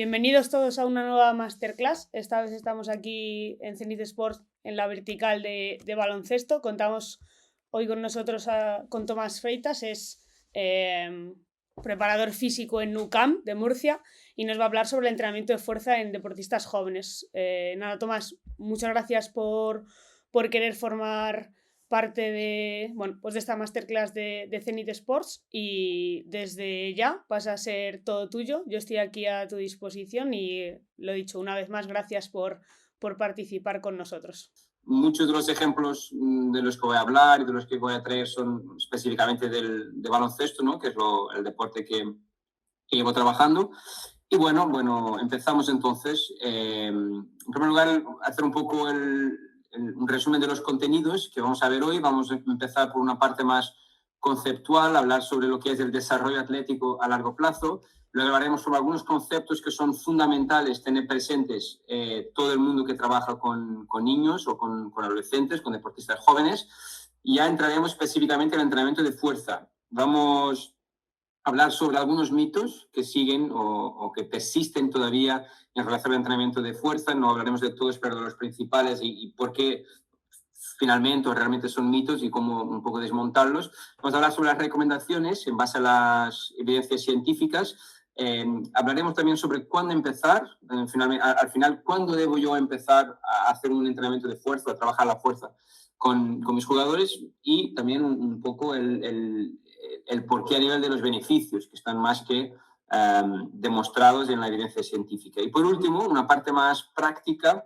Bienvenidos todos a una nueva masterclass. Esta vez estamos aquí en Zenith Sports en la vertical de baloncesto. Contamos hoy con nosotros con Tomás Freitas, es preparador físico en NUCAM de Murcia y nos va a hablar sobre el entrenamiento de fuerza en deportistas jóvenes. Tomás, muchas gracias por querer formar parte de esta masterclass de Zenith Sports, y desde ya pasa a ser todo tuyo. Yo estoy aquí a tu disposición y, lo dicho, una vez más, gracias por participar con nosotros. Muchos de los ejemplos de los que voy a hablar y de los que voy a traer son específicamente de baloncesto, ¿no? Que es el deporte que llevo trabajando. Y bueno, empezamos entonces. En primer lugar, hacer un poco un resumen de los contenidos que vamos a ver hoy. Vamos a empezar por una parte más conceptual, hablar sobre lo que es el desarrollo atlético a largo plazo. Luego hablaremos sobre algunos conceptos que son fundamentales tener presentes todo el mundo que trabaja con niños o con adolescentes, con deportistas jóvenes. Y ya entraremos específicamente en el entrenamiento de fuerza. Vamos a hablar sobre algunos mitos que siguen o que persisten todavía en relación al entrenamiento de fuerza. No hablaremos de todos, pero de los principales y por qué finalmente o realmente son mitos y cómo un poco desmontarlos. Vamos a hablar sobre las recomendaciones en base a las evidencias científicas. Hablaremos también sobre cuándo empezar, al final, cuándo debo yo empezar a hacer un entrenamiento de fuerza, a trabajar la fuerza con mis jugadores, y también un poco el porqué a nivel de los beneficios, que están más que demostrados en la evidencia científica. Y por último, una parte más práctica,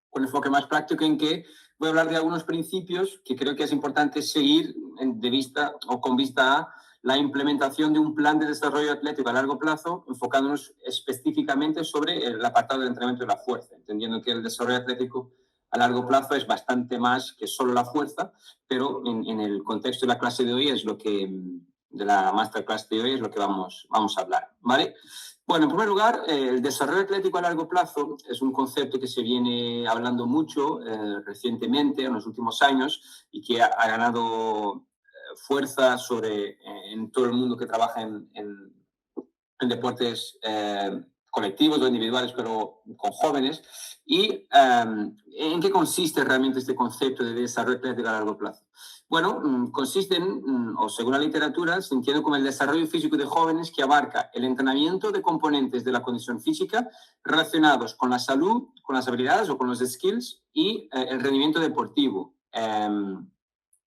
con enfoque más práctico, en que voy a hablar de algunos principios que creo que es importante seguir de vista o con vista a la implementación de un plan de desarrollo atlético a largo plazo, enfocándonos específicamente sobre el apartado del entrenamiento de la fuerza, entendiendo que el desarrollo atlético a largo plazo es bastante más que solo la fuerza, pero en el contexto de la clase de hoy de la masterclass de hoy es lo que vamos a hablar, ¿vale? Bueno, en primer lugar, el desarrollo atlético a largo plazo es un concepto que se viene hablando mucho recientemente, en los últimos años, y que ha ganado fuerza en todo el mundo que trabaja en deportes colectivos o individuales, pero con jóvenes. ¿Y en qué consiste realmente este concepto de desarrollo atlético a largo plazo? Bueno, consiste o según la literatura, se entiende como el desarrollo físico de jóvenes que abarca el entrenamiento de componentes de la condición física relacionados con la salud, con las habilidades o con los skills y el rendimiento deportivo.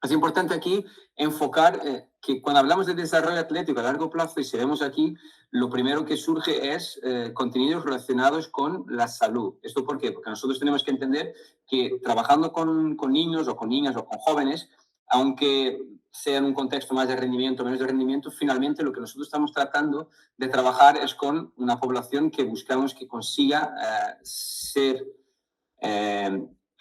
Es importante aquí enfocar que cuando hablamos de desarrollo atlético a largo plazo, y si vemos aquí, lo primero que surge es contenidos relacionados con la salud. ¿Esto por qué? Porque nosotros tenemos que entender que trabajando con niños o con niñas o con jóvenes, aunque sea en un contexto más de rendimiento, menos de rendimiento, finalmente lo que nosotros estamos tratando de trabajar es con una población que buscamos que consiga ser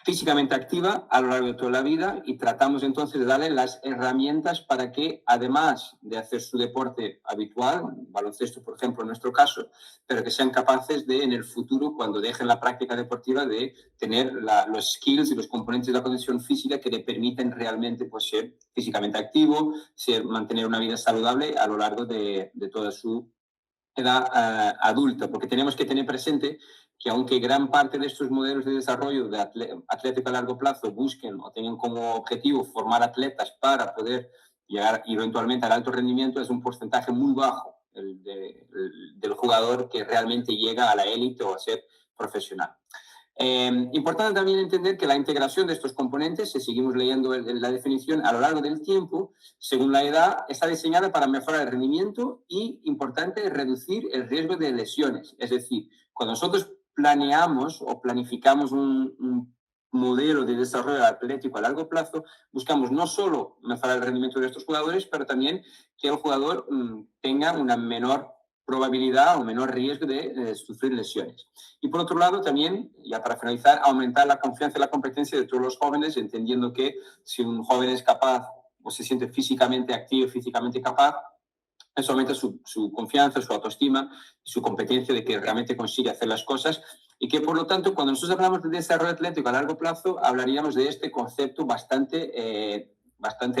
físicamente activa a lo largo de toda la vida, y tratamos entonces de darle las herramientas para que, además de hacer su deporte habitual, baloncesto por ejemplo en nuestro caso, pero que sean capaces de, en el futuro, cuando dejen la práctica deportiva, de tener los skills y los componentes de la condición física que le permiten realmente pues, ser físicamente activo, mantener una vida saludable a lo largo de toda su edad adulta, porque tenemos que tener presente que aunque gran parte de estos modelos de desarrollo de atlético a largo plazo busquen o tengan como objetivo formar atletas para poder llegar eventualmente al alto rendimiento, es un porcentaje muy bajo del jugador que realmente llega a la élite o a ser profesional. Importante también entender que la integración de estos componentes, si seguimos leyendo la definición, a lo largo del tiempo, según la edad, está diseñada para mejorar el rendimiento y, importante, reducir el riesgo de lesiones. Es decir, cuando nosotros planeamos o planificamos un modelo de desarrollo atlético a largo plazo, buscamos no solo mejorar el rendimiento de estos jugadores, pero también que el jugador tenga una menor probabilidad o menor riesgo de sufrir lesiones. Y por otro lado, también, ya para finalizar, aumentar la confianza y la competencia de todos los jóvenes, entendiendo que si un joven es capaz o se siente físicamente activo, físicamente capaz, eso aumenta su confianza, su autoestima y su competencia de que realmente consigue hacer las cosas, y que, por lo tanto, cuando nosotros hablamos de desarrollo atlético a largo plazo, hablaríamos de este concepto bastante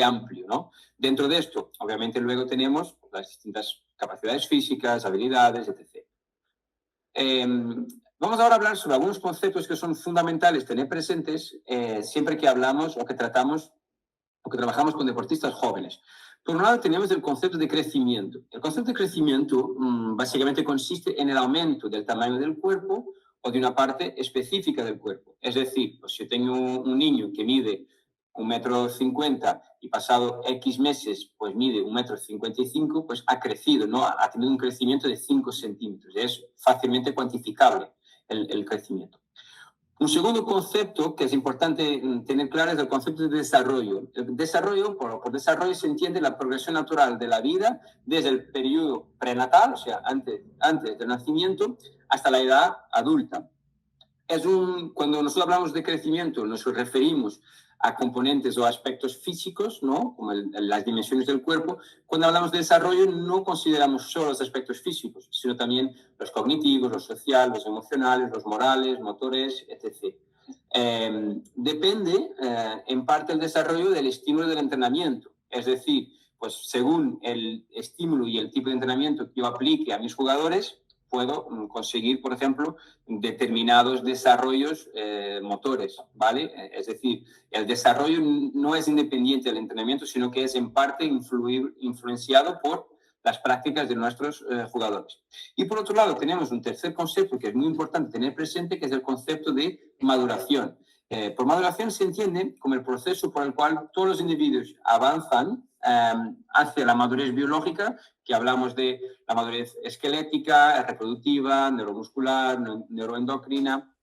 amplio, ¿no? Dentro de esto, obviamente, luego tenemos las distintas capacidades físicas, habilidades, etc. Vamos ahora a hablar sobre algunos conceptos que son fundamentales tener presentes siempre que hablamos o que tratamos o que trabajamos con deportistas jóvenes. Por un lado, tenemos el concepto de crecimiento. El concepto de crecimiento básicamente consiste en el aumento del tamaño del cuerpo o de una parte específica del cuerpo. Es decir, pues si yo tengo un niño que mide 1,50 m y pasado X meses pues mide 1,55 m, pues ha crecido, ¿no? Ha tenido un crecimiento de 5 centímetros. Es fácilmente cuantificable el crecimiento. Un segundo concepto que es importante tener claro es el concepto de desarrollo. El desarrollo, por desarrollo se entiende la progresión natural de la vida desde el periodo prenatal, o sea, antes del nacimiento, hasta la edad adulta. Cuando nosotros hablamos de crecimiento, nos referimos a componentes o aspectos físicos, ¿no? Como las dimensiones del cuerpo. Cuando hablamos de desarrollo, no consideramos solo los aspectos físicos, sino también los cognitivos, los sociales, los emocionales, los morales, motores, etc. Depende, en parte, el desarrollo del estímulo del entrenamiento. Es decir, pues según el estímulo y el tipo de entrenamiento que yo aplique a mis jugadores, puedo conseguir, por ejemplo, determinados desarrollos motores, ¿vale? Es decir, el desarrollo no es independiente del entrenamiento, sino que es en parte influenciado por las prácticas de nuestros jugadores. Y por otro lado, tenemos un tercer concepto que es muy importante tener presente, que es el concepto de maduración. Por maduración se entiende como el proceso por el cual todos los individuos avanzan hacia la madurez biológica, que hablamos de la madurez esquelética, reproductiva, neuromuscular, neuroendocrina,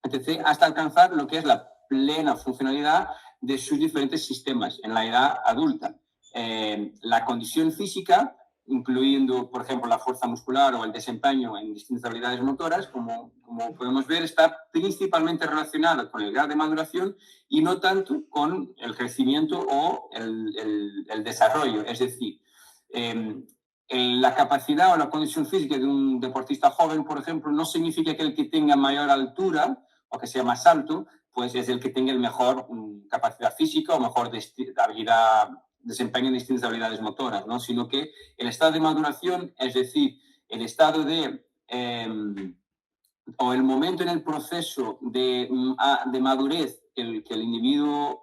etc., hasta alcanzar lo que es la plena funcionalidad de sus diferentes sistemas en la edad adulta. La condición física, incluyendo, por ejemplo, la fuerza muscular o el desempeño en distintas habilidades motoras, como podemos ver, está principalmente relacionada con el grado de maduración y no tanto con el crecimiento o el desarrollo. Es decir, la capacidad o la condición física de un deportista joven, por ejemplo, no significa que el que tenga mayor altura o que sea más alto, pues es el que tenga el mejor capacidad física o mejor habilidad, desempeño en distintas habilidades motoras, ¿no? Sino que el estado de maduración, es decir, el estado de o el momento en el proceso de madurez que el individuo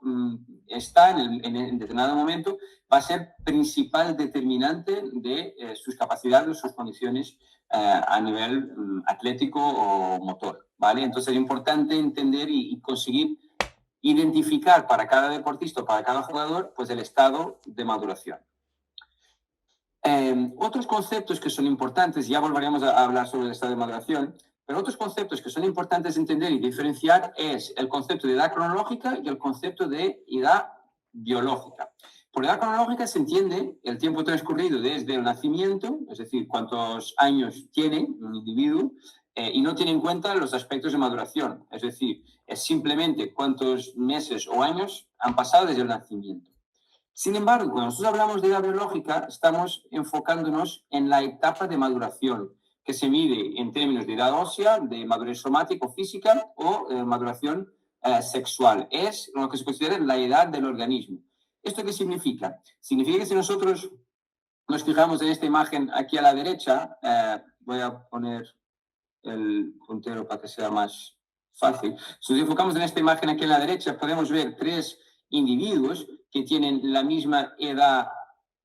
está en determinado momento, va a ser principal determinante de sus capacidades, sus condiciones a nivel atlético o motor, ¿vale? Entonces es importante entender y conseguir identificar para cada deportista o para cada jugador pues el estado de maduración. Otros conceptos que son importantes, ya volveremos a hablar sobre el estado de maduración, pero otros conceptos que son importantes entender y diferenciar es el concepto de edad cronológica y el concepto de edad biológica. Por edad cronológica se entiende el tiempo transcurrido desde el nacimiento, es decir, cuántos años tiene un individuo, y no tiene en cuenta los aspectos de maduración, es decir, es simplemente cuántos meses o años han pasado desde el nacimiento. Sin embargo, cuando nosotros hablamos de edad biológica, estamos enfocándonos en la etapa de maduración, que se mide en términos de edad ósea, de madurez somática o física o maduración sexual. Es lo que se considera la edad del organismo. ¿Esto qué significa? Significa que si nosotros nos fijamos en esta imagen aquí a la derecha, voy a poner el puntero para que sea más fácil. Si nos enfocamos en esta imagen aquí a la derecha, podemos ver tres individuos que tienen la misma edad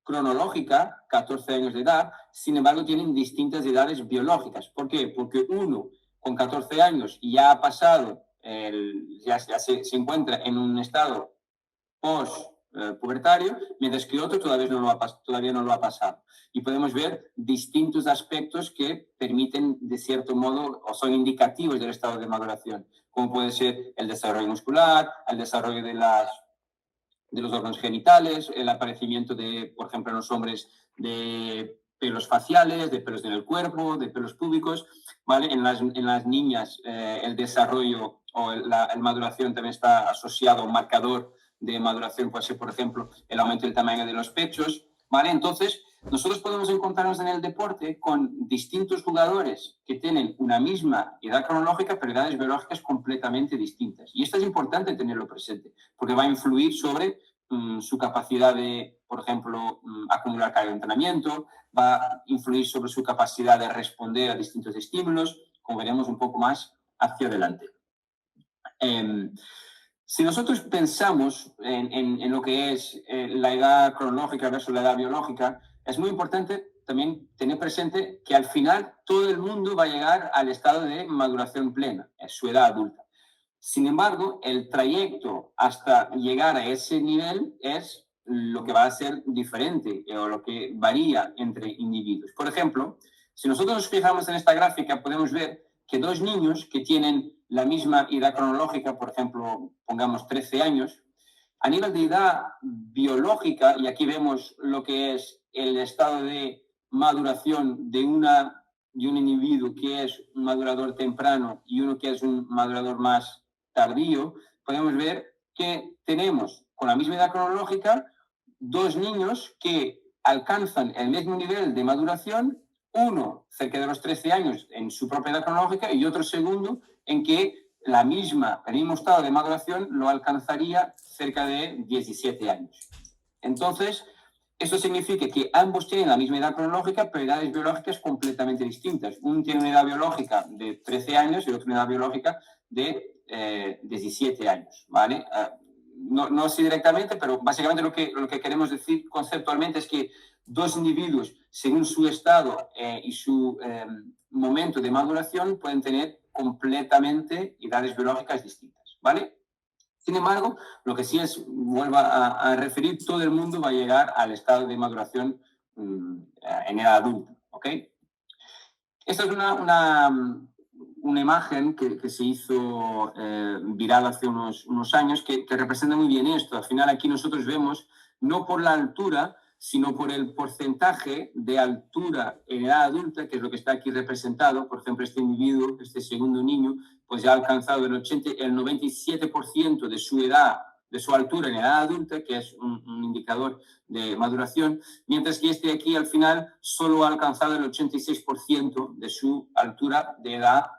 cronológica, 14 años de edad, sin embargo tienen distintas edades biológicas. ¿Por qué? Porque uno con 14 años ya ha pasado, ya se encuentra en un estado post-pubertario, mientras que otro todavía no lo ha pasado. Y podemos ver distintos aspectos que permiten, de cierto modo, o son indicativos del estado de maduración, como puede ser el desarrollo muscular, el desarrollo de los órganos genitales, el aparecimiento de, por ejemplo, en los hombres, de pelos faciales, de pelos en el cuerpo, de pelos púbicos, ¿vale? En las niñas el desarrollo o la maduración también está asociado a un marcador de maduración, puede ser, por ejemplo, el aumento del tamaño de los pechos, ¿vale? Entonces, nosotros podemos encontrarnos en el deporte con distintos jugadores que tienen una misma edad cronológica, pero edades biológicas completamente distintas. Y esto es importante tenerlo presente, porque va a influir sobre su capacidad de, por ejemplo, acumular carga de entrenamiento, va a influir sobre su capacidad de responder a distintos estímulos, como veremos un poco más hacia adelante. Si nosotros pensamos en lo que es la edad cronológica versus la edad biológica, es muy importante también tener presente que al final todo el mundo va a llegar al estado de maduración plena, es su edad adulta. Sin embargo, el trayecto hasta llegar a ese nivel es lo que va a ser diferente o lo que varía entre individuos. Por ejemplo, si nosotros nos fijamos en esta gráfica, podemos ver que dos niños que tienen la misma edad cronológica, por ejemplo, pongamos 13 años, a nivel de edad biológica, y aquí vemos lo que es el estado de maduración de un individuo que es un madurador temprano y uno que es un madurador más tardío, podemos ver que tenemos con la misma edad cronológica dos niños que alcanzan el mismo nivel de maduración, uno cerca de los 13 años en su propia edad cronológica y otro segundo en que el mismo estado de maduración lo alcanzaría cerca de 17 años. Entonces, eso significa que ambos tienen la misma edad cronológica, pero edades biológicas completamente distintas. Uno tiene una edad biológica de 13 años y otro una edad biológica de 17 años, ¿vale? No así directamente, pero básicamente lo que queremos decir conceptualmente es que dos individuos, según su estado y su momento de maduración, pueden tener completamente edades biológicas distintas, ¿vale? Sin embargo, lo que sí es, vuelvo a referir, todo el mundo va a llegar al estado de maduración en edad adulta, ¿ok? Esta es una imagen que se hizo viral hace unos años que representa muy bien esto. Al final aquí nosotros vemos, no por la altura, sino por el porcentaje de altura en edad adulta, que es lo que está aquí representado. Por ejemplo, este individuo, este segundo niño, pues ya ha alcanzado el 97% de su edad, de su altura en edad adulta, que es un indicador de maduración, mientras que este aquí al final solo ha alcanzado el 86% de su altura de edad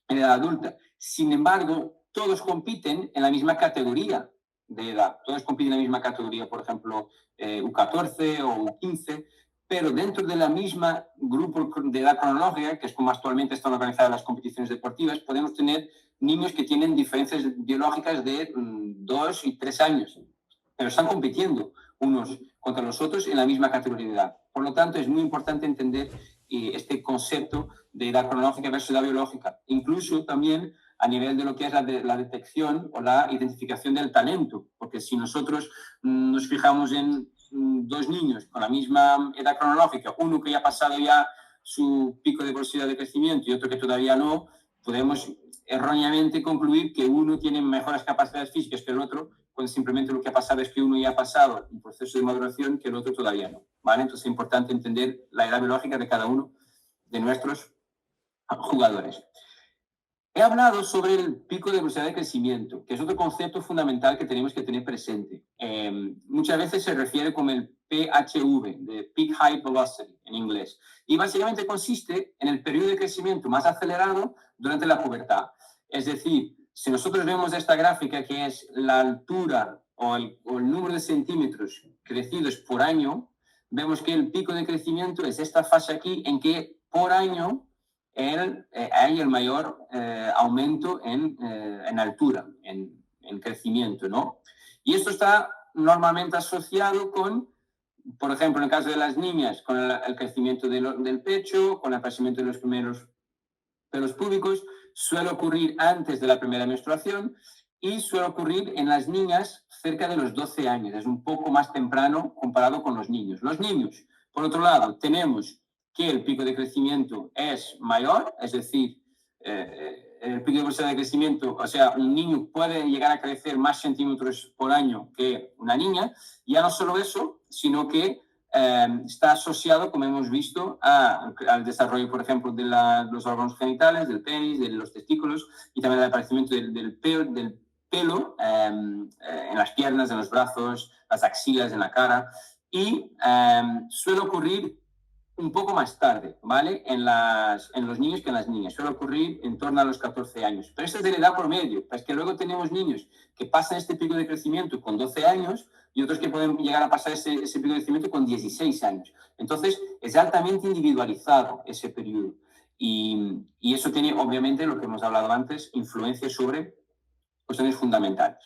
en edad adulta. Sin embargo, todos compiten en la misma categoría de edad. Todos compiten en la misma categoría, por ejemplo, U14 o U15, pero dentro de la misma grupo de edad cronológica, que es como actualmente están organizadas las competiciones deportivas, podemos tener niños que tienen diferencias biológicas de 2 y 3 años, pero están compitiendo unos contra los otros en la misma categoría de edad. Por lo tanto, es muy importante entender este concepto de edad cronológica versus edad biológica, incluso también a nivel de lo que es la detección o la identificación del talento, porque si nosotros nos fijamos en dos niños con la misma edad cronológica, uno que ya ha pasado ya su pico de velocidad de crecimiento y otro que todavía no, podemos erróneamente concluir que uno tiene mejores capacidades físicas que el otro, cuando simplemente lo que ha pasado es que uno ya ha pasado un proceso de maduración que el otro todavía no, ¿vale? Entonces es importante entender la edad biológica de cada uno de nuestros jugadores. He hablado sobre el pico de velocidad de crecimiento, que es otro concepto fundamental que tenemos que tener presente. Muchas veces se refiere como el PHV, de Peak Height Velocity en inglés, y básicamente consiste en el periodo de crecimiento más acelerado durante la pubertad. Es decir, si nosotros vemos esta gráfica que es la altura o el número de centímetros crecidos por año, vemos que el pico de crecimiento es esta fase aquí en que por año hay el mayor aumento en altura, en crecimiento, ¿no? Y esto está normalmente asociado con, por ejemplo, en el caso de las niñas, con el crecimiento del pecho, con el crecimiento de los primeros pelos púbicos, suele ocurrir antes de la primera menstruación y suele ocurrir en las niñas cerca de los 12 años. Es un poco más temprano comparado con los niños. Los niños, por otro lado, tenemos que el pico de crecimiento es mayor, es decir, el pico de velocidad de crecimiento, o sea, un niño puede llegar a crecer más centímetros por año que una niña. Ya no solo eso, sino que está asociado, como hemos visto, al desarrollo, por ejemplo, de los órganos genitales, del penis, de los testículos y también al aparecimiento del pelo en las piernas, en los brazos, las axilas, en la cara. Y suele ocurrir un poco más tarde, ¿vale? En los niños que en las niñas. Suele ocurrir en torno a los 14 años. Pero esta es de la edad promedio. Es que luego tenemos niños que pasan este pico de crecimiento con 12 años y otros que pueden llegar a pasar ese pico de crecimiento con 16 años. Entonces, es altamente individualizado ese periodo. Y eso tiene, obviamente, lo que hemos hablado antes, influencia sobre cuestiones fundamentales.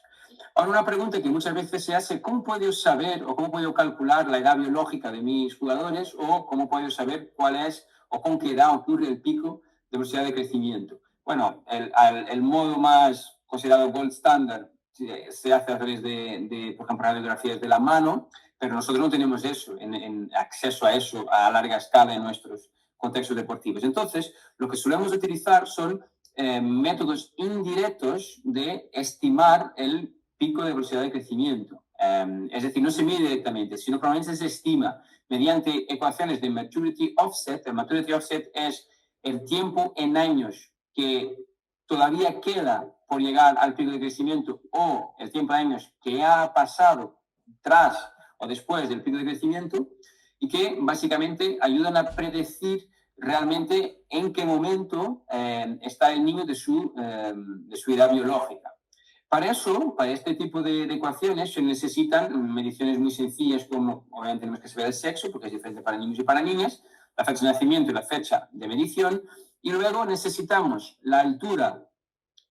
Ahora, una pregunta que muchas veces se hace: ¿cómo puedo saber o cómo puedo calcular la edad biológica de mis jugadores, o cómo puedo saber cuál es o con qué edad ocurre el pico de velocidad de crecimiento? Bueno, el modo más considerado gold standard se hace a través de por ejemplo, radiografías de la mano, pero nosotros no tenemos eso, en acceso a eso a larga escala en nuestros contextos deportivos. Entonces, lo que solemos utilizar son métodos indirectos de estimar el pico de velocidad de crecimiento. Es decir, no se mide directamente, sino probablemente se estima mediante ecuaciones de maturity offset. El maturity offset es el tiempo en años que todavía queda por llegar al pico de crecimiento, o el tiempo en años que ha pasado tras o después del pico de crecimiento, y que básicamente ayudan a predecir realmente en qué momento está el niño de su edad biológica. Para eso, para este tipo de ecuaciones, se necesitan mediciones muy sencillas, como obviamente tenemos que saber el sexo, porque es diferente para niños y para niñas, la fecha de nacimiento y la fecha de medición, y luego necesitamos la altura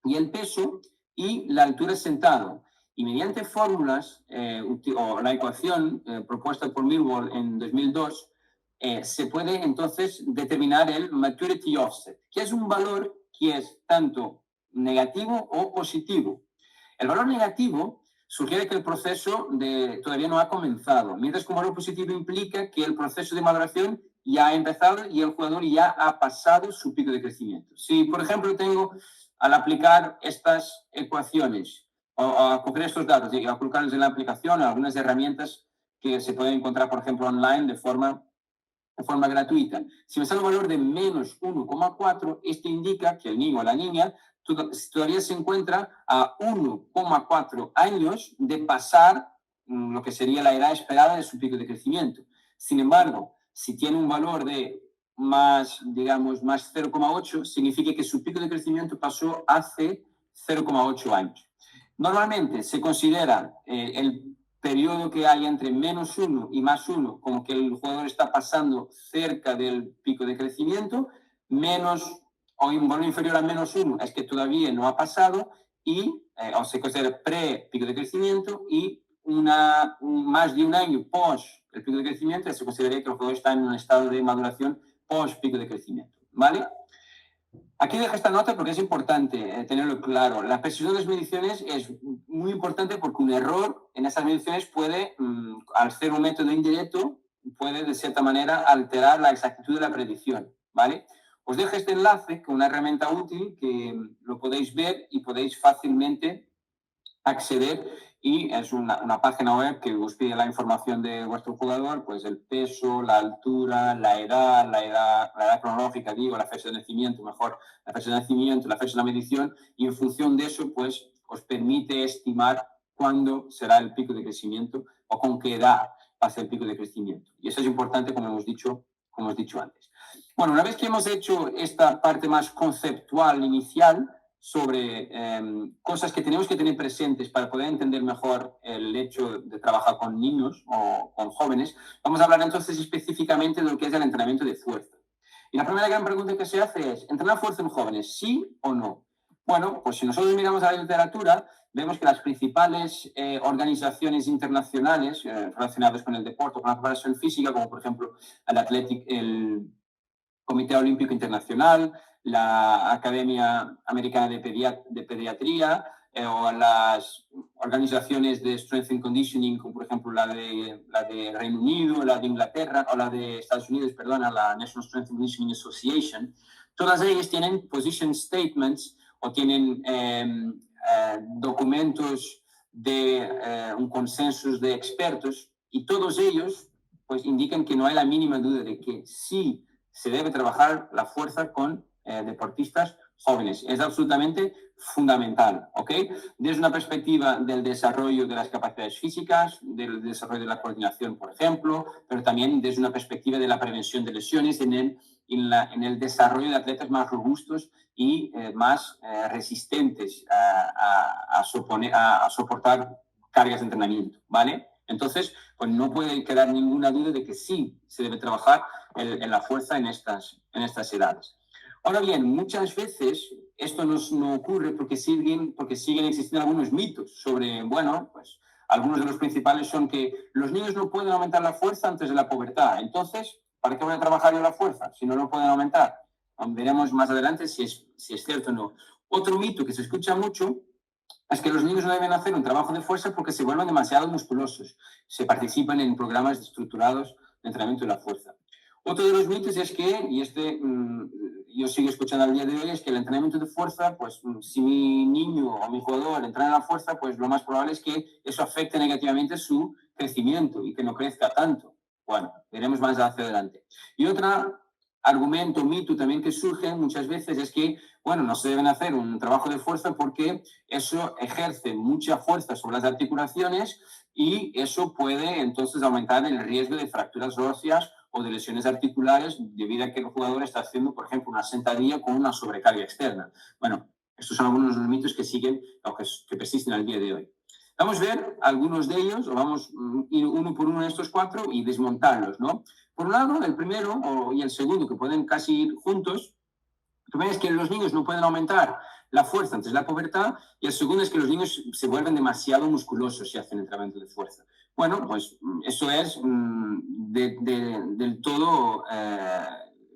y el peso y la altura sentado. Y mediante fórmulas o la ecuación propuesta por Millwall en 2002, se puede entonces determinar el maturity offset, que es un valor que es tanto negativo o positivo. El valor negativo sugiere que el proceso todavía no ha comenzado, mientras que un valor positivo implica que el proceso de maduración ya ha empezado y el jugador ya ha pasado su pico de crecimiento. Si, por ejemplo, al aplicar estas ecuaciones o a coger estos datos y a colocarlos en la aplicación, algunas herramientas que se pueden encontrar, por ejemplo, online de forma gratuita. Si me sale un valor de menos 1,4, esto indica que el niño o la niña todavía se encuentra a 1,4 años de pasar lo que sería la edad esperada de su pico de crecimiento. Sin embargo, si tiene un valor de más 0,8, significa que su pico de crecimiento pasó hace 0,8 años. Normalmente se considera el periodo que hay entre menos 1 y más 1 como que el jugador está pasando cerca del pico de crecimiento, menos o un valor inferior a menos 1 es que todavía no ha pasado, y o se considera pre-pico de crecimiento, y más de un año post el pico de crecimiento se consideraría que el jugador está en un estado de maduración post pico de crecimiento, ¿vale? Aquí dejo esta nota porque es importante tenerlo claro. La precisión de las mediciones es muy importante porque un error en esas mediciones puede, al ser un método indirecto, puede de cierta manera alterar la exactitud de la predicción, ¿vale? Os dejo este enlace con una herramienta útil que lo podéis ver y podéis fácilmente acceder, y es una página web que os pide la información de vuestro jugador, pues el peso, la altura, la edad cronológica, la fecha de nacimiento, mejor, la fecha de nacimiento, la fecha de la medición, y en función de eso, pues os permite estimar cuándo será el pico de crecimiento o con qué edad pasa el pico de crecimiento. Y eso es importante, como hemos dicho antes. Bueno, una vez que hemos hecho esta parte más conceptual inicial sobre cosas que tenemos que tener presentes para poder entender mejor el hecho de trabajar con niños o con jóvenes, vamos a hablar entonces específicamente de lo que es el entrenamiento de fuerza. Y la primera gran pregunta que se hace es: ¿entrenar fuerza en jóvenes, sí o no? Bueno, pues si nosotros miramos a la literatura, vemos que las principales organizaciones internacionales relacionadas con el deporte, con la preparación física, como por ejemplo el Comité Olímpico Internacional, la Academia Americana de Pediatría, o las organizaciones de Strength and Conditioning, como por ejemplo la de Reino Unido, la de Inglaterra, o la de Estados Unidos, la National Strength and Conditioning Association. Todas ellas tienen position statements o tienen documentos de un consenso de expertos, y todos ellos pues indican que no hay la mínima duda de que sí se debe trabajar la fuerza con deportistas jóvenes. Es absolutamente fundamental, ¿ok? Desde una perspectiva del desarrollo de las capacidades físicas, del desarrollo de la coordinación, por ejemplo, pero también desde una perspectiva de la prevención de lesiones en el desarrollo de atletas más robustos y más resistentes a soportar cargas de entrenamiento, ¿vale? Entonces, pues no puede quedar ninguna duda de que sí se debe trabajar en la fuerza en estas edades. Ahora bien, muchas veces esto no ocurre porque siguen existiendo algunos mitos sobre, bueno, pues algunos de los principales son que los niños no pueden aumentar la fuerza antes de la pubertad. Entonces, ¿para qué voy a trabajar yo la fuerza si no lo pueden aumentar? Veremos más adelante si es cierto o no. Otro mito que se escucha mucho es que los niños no deben hacer un trabajo de fuerza porque se vuelven demasiado musculosos. Se participan en programas estructurados de entrenamiento de la fuerza. Otro de los mitos es que, y yo sigo escuchando al día de hoy, es que el entrenamiento de fuerza, pues si mi niño o mi jugador entrena la fuerza, pues lo más probable es que eso afecte negativamente su crecimiento y que no crezca tanto. Bueno, veremos más hacia adelante. Y otro argumento, mito también que surge muchas veces es que, bueno, no se deben hacer un trabajo de fuerza porque eso ejerce mucha fuerza sobre las articulaciones y eso puede entonces aumentar el riesgo de fracturas óseas o de lesiones articulares debido a que el jugador está haciendo, por ejemplo, una sentadilla con una sobrecarga externa. Bueno, estos son algunos de los mitos que siguen o que persisten al día de hoy. Vamos a ver algunos de ellos, o vamos ir uno por uno de estos cuatro y desmontarlos, ¿no? Por un lado, el primero y el segundo, que pueden casi ir juntos, el primero es que los niños no pueden aumentar la fuerza antes de la pubertad y el segundo es que los niños se vuelven demasiado musculosos si hacen entrenamiento de fuerza. Bueno, pues eso es del todo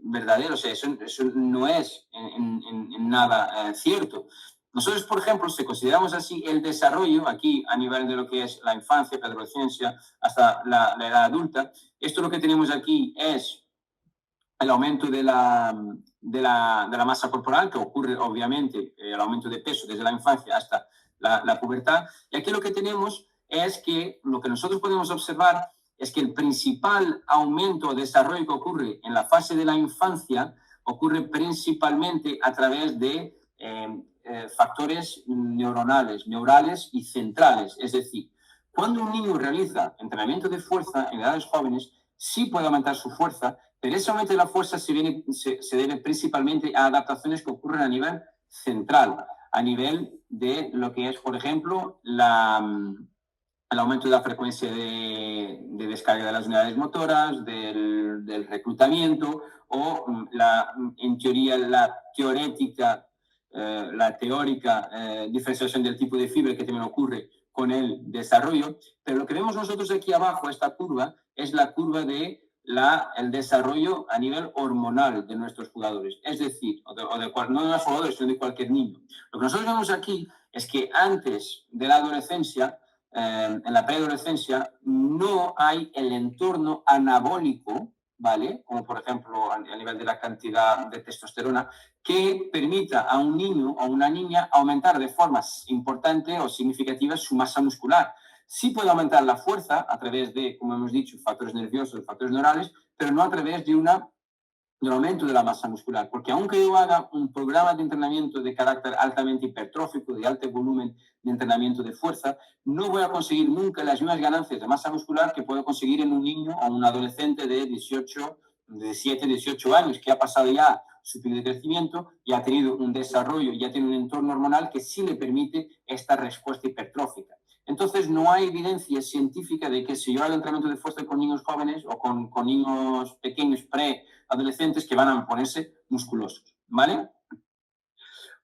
verdadero, o sea, eso no es en nada cierto. Nosotros, por ejemplo, si consideramos así el desarrollo, aquí a nivel de lo que es la infancia, la adolescencia, hasta la edad adulta, esto lo que tenemos aquí es el aumento de la masa corporal, que ocurre obviamente el aumento de peso desde la infancia hasta la pubertad. Y aquí lo que tenemos es que lo que nosotros podemos observar es que el principal aumento o desarrollo que ocurre en la fase de la infancia ocurre principalmente a través de factores neurales y centrales. Es decir, cuando un niño realiza entrenamiento de fuerza en edades jóvenes, sí puede aumentar su fuerza, pero ese aumento de la fuerza se debe principalmente a adaptaciones que ocurren a nivel central, a nivel de lo que es, por ejemplo, el aumento de la frecuencia de descarga de las unidades motoras, del reclutamiento o, en teoría, la teórica diferenciación del tipo de fibra que también ocurre con el desarrollo. Pero lo que vemos nosotros aquí abajo, esta curva, es la curva de el desarrollo a nivel hormonal de nuestros jugadores, es decir, no de los jugadores, sino de cualquier niño. Lo que nosotros vemos aquí es que antes de la adolescencia, en la preadolescencia, no hay el entorno anabólico, ¿vale? Como por ejemplo a nivel de la cantidad de testosterona, que permita a un niño o una niña aumentar de forma importante o significativa su masa muscular. Sí puede aumentar la fuerza a través de, como hemos dicho, factores nerviosos, factores neurales, pero no a través de un aumento de la masa muscular. Porque aunque yo haga un programa de entrenamiento de carácter altamente hipertrófico, de alto volumen de entrenamiento de fuerza, no voy a conseguir nunca las mismas ganancias de masa muscular que puedo conseguir en un niño o un adolescente de 17, 18 años, que ha pasado ya su pico de crecimiento y ha tenido un desarrollo, ya tiene un entorno hormonal que sí le permite esta respuesta hipertrófica. Entonces, no hay evidencia científica de que si yo hago entrenamiento de fuerza con niños jóvenes o con niños pequeños, preadolescentes, que van a ponerse musculosos, ¿vale?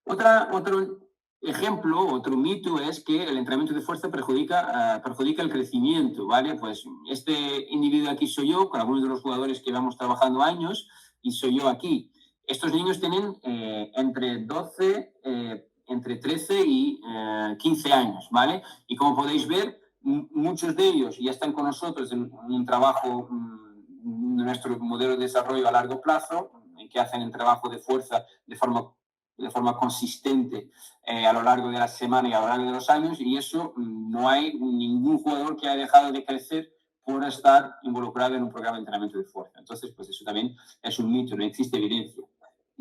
Otro ejemplo, otro mito es que el entrenamiento de fuerza perjudica el crecimiento, ¿vale? Pues este individuo aquí soy yo, con algunos de los jugadores que vamos trabajando años, y soy yo aquí. Estos niños tienen entre 13 y 15 años, ¿vale? Y como podéis ver, muchos de ellos ya están con nosotros en un trabajo de nuestro modelo de desarrollo a largo plazo, en que hacen el trabajo de fuerza de forma consistente a lo largo de la semana y a lo largo de los años, y eso no hay ningún jugador que haya dejado de crecer por estar involucrado en un programa de entrenamiento de fuerza. Entonces, pues eso también es un mito, no existe evidencia.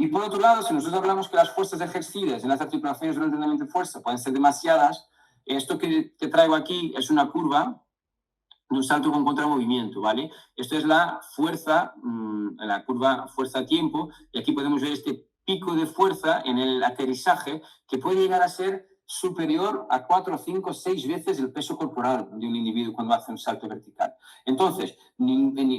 Y por otro lado, si nosotros hablamos que las fuerzas ejercidas en las articulaciones del entrenamiento de fuerza pueden ser demasiadas, esto que traigo aquí es una curva de un salto con contramovimiento, ¿vale? Esto es la fuerza, la curva fuerza-tiempo, y aquí podemos ver este pico de fuerza en el aterrizaje que puede llegar a ser superior a 4, 5, 6 veces el peso corporal de un individuo cuando hace un salto vertical. Entonces,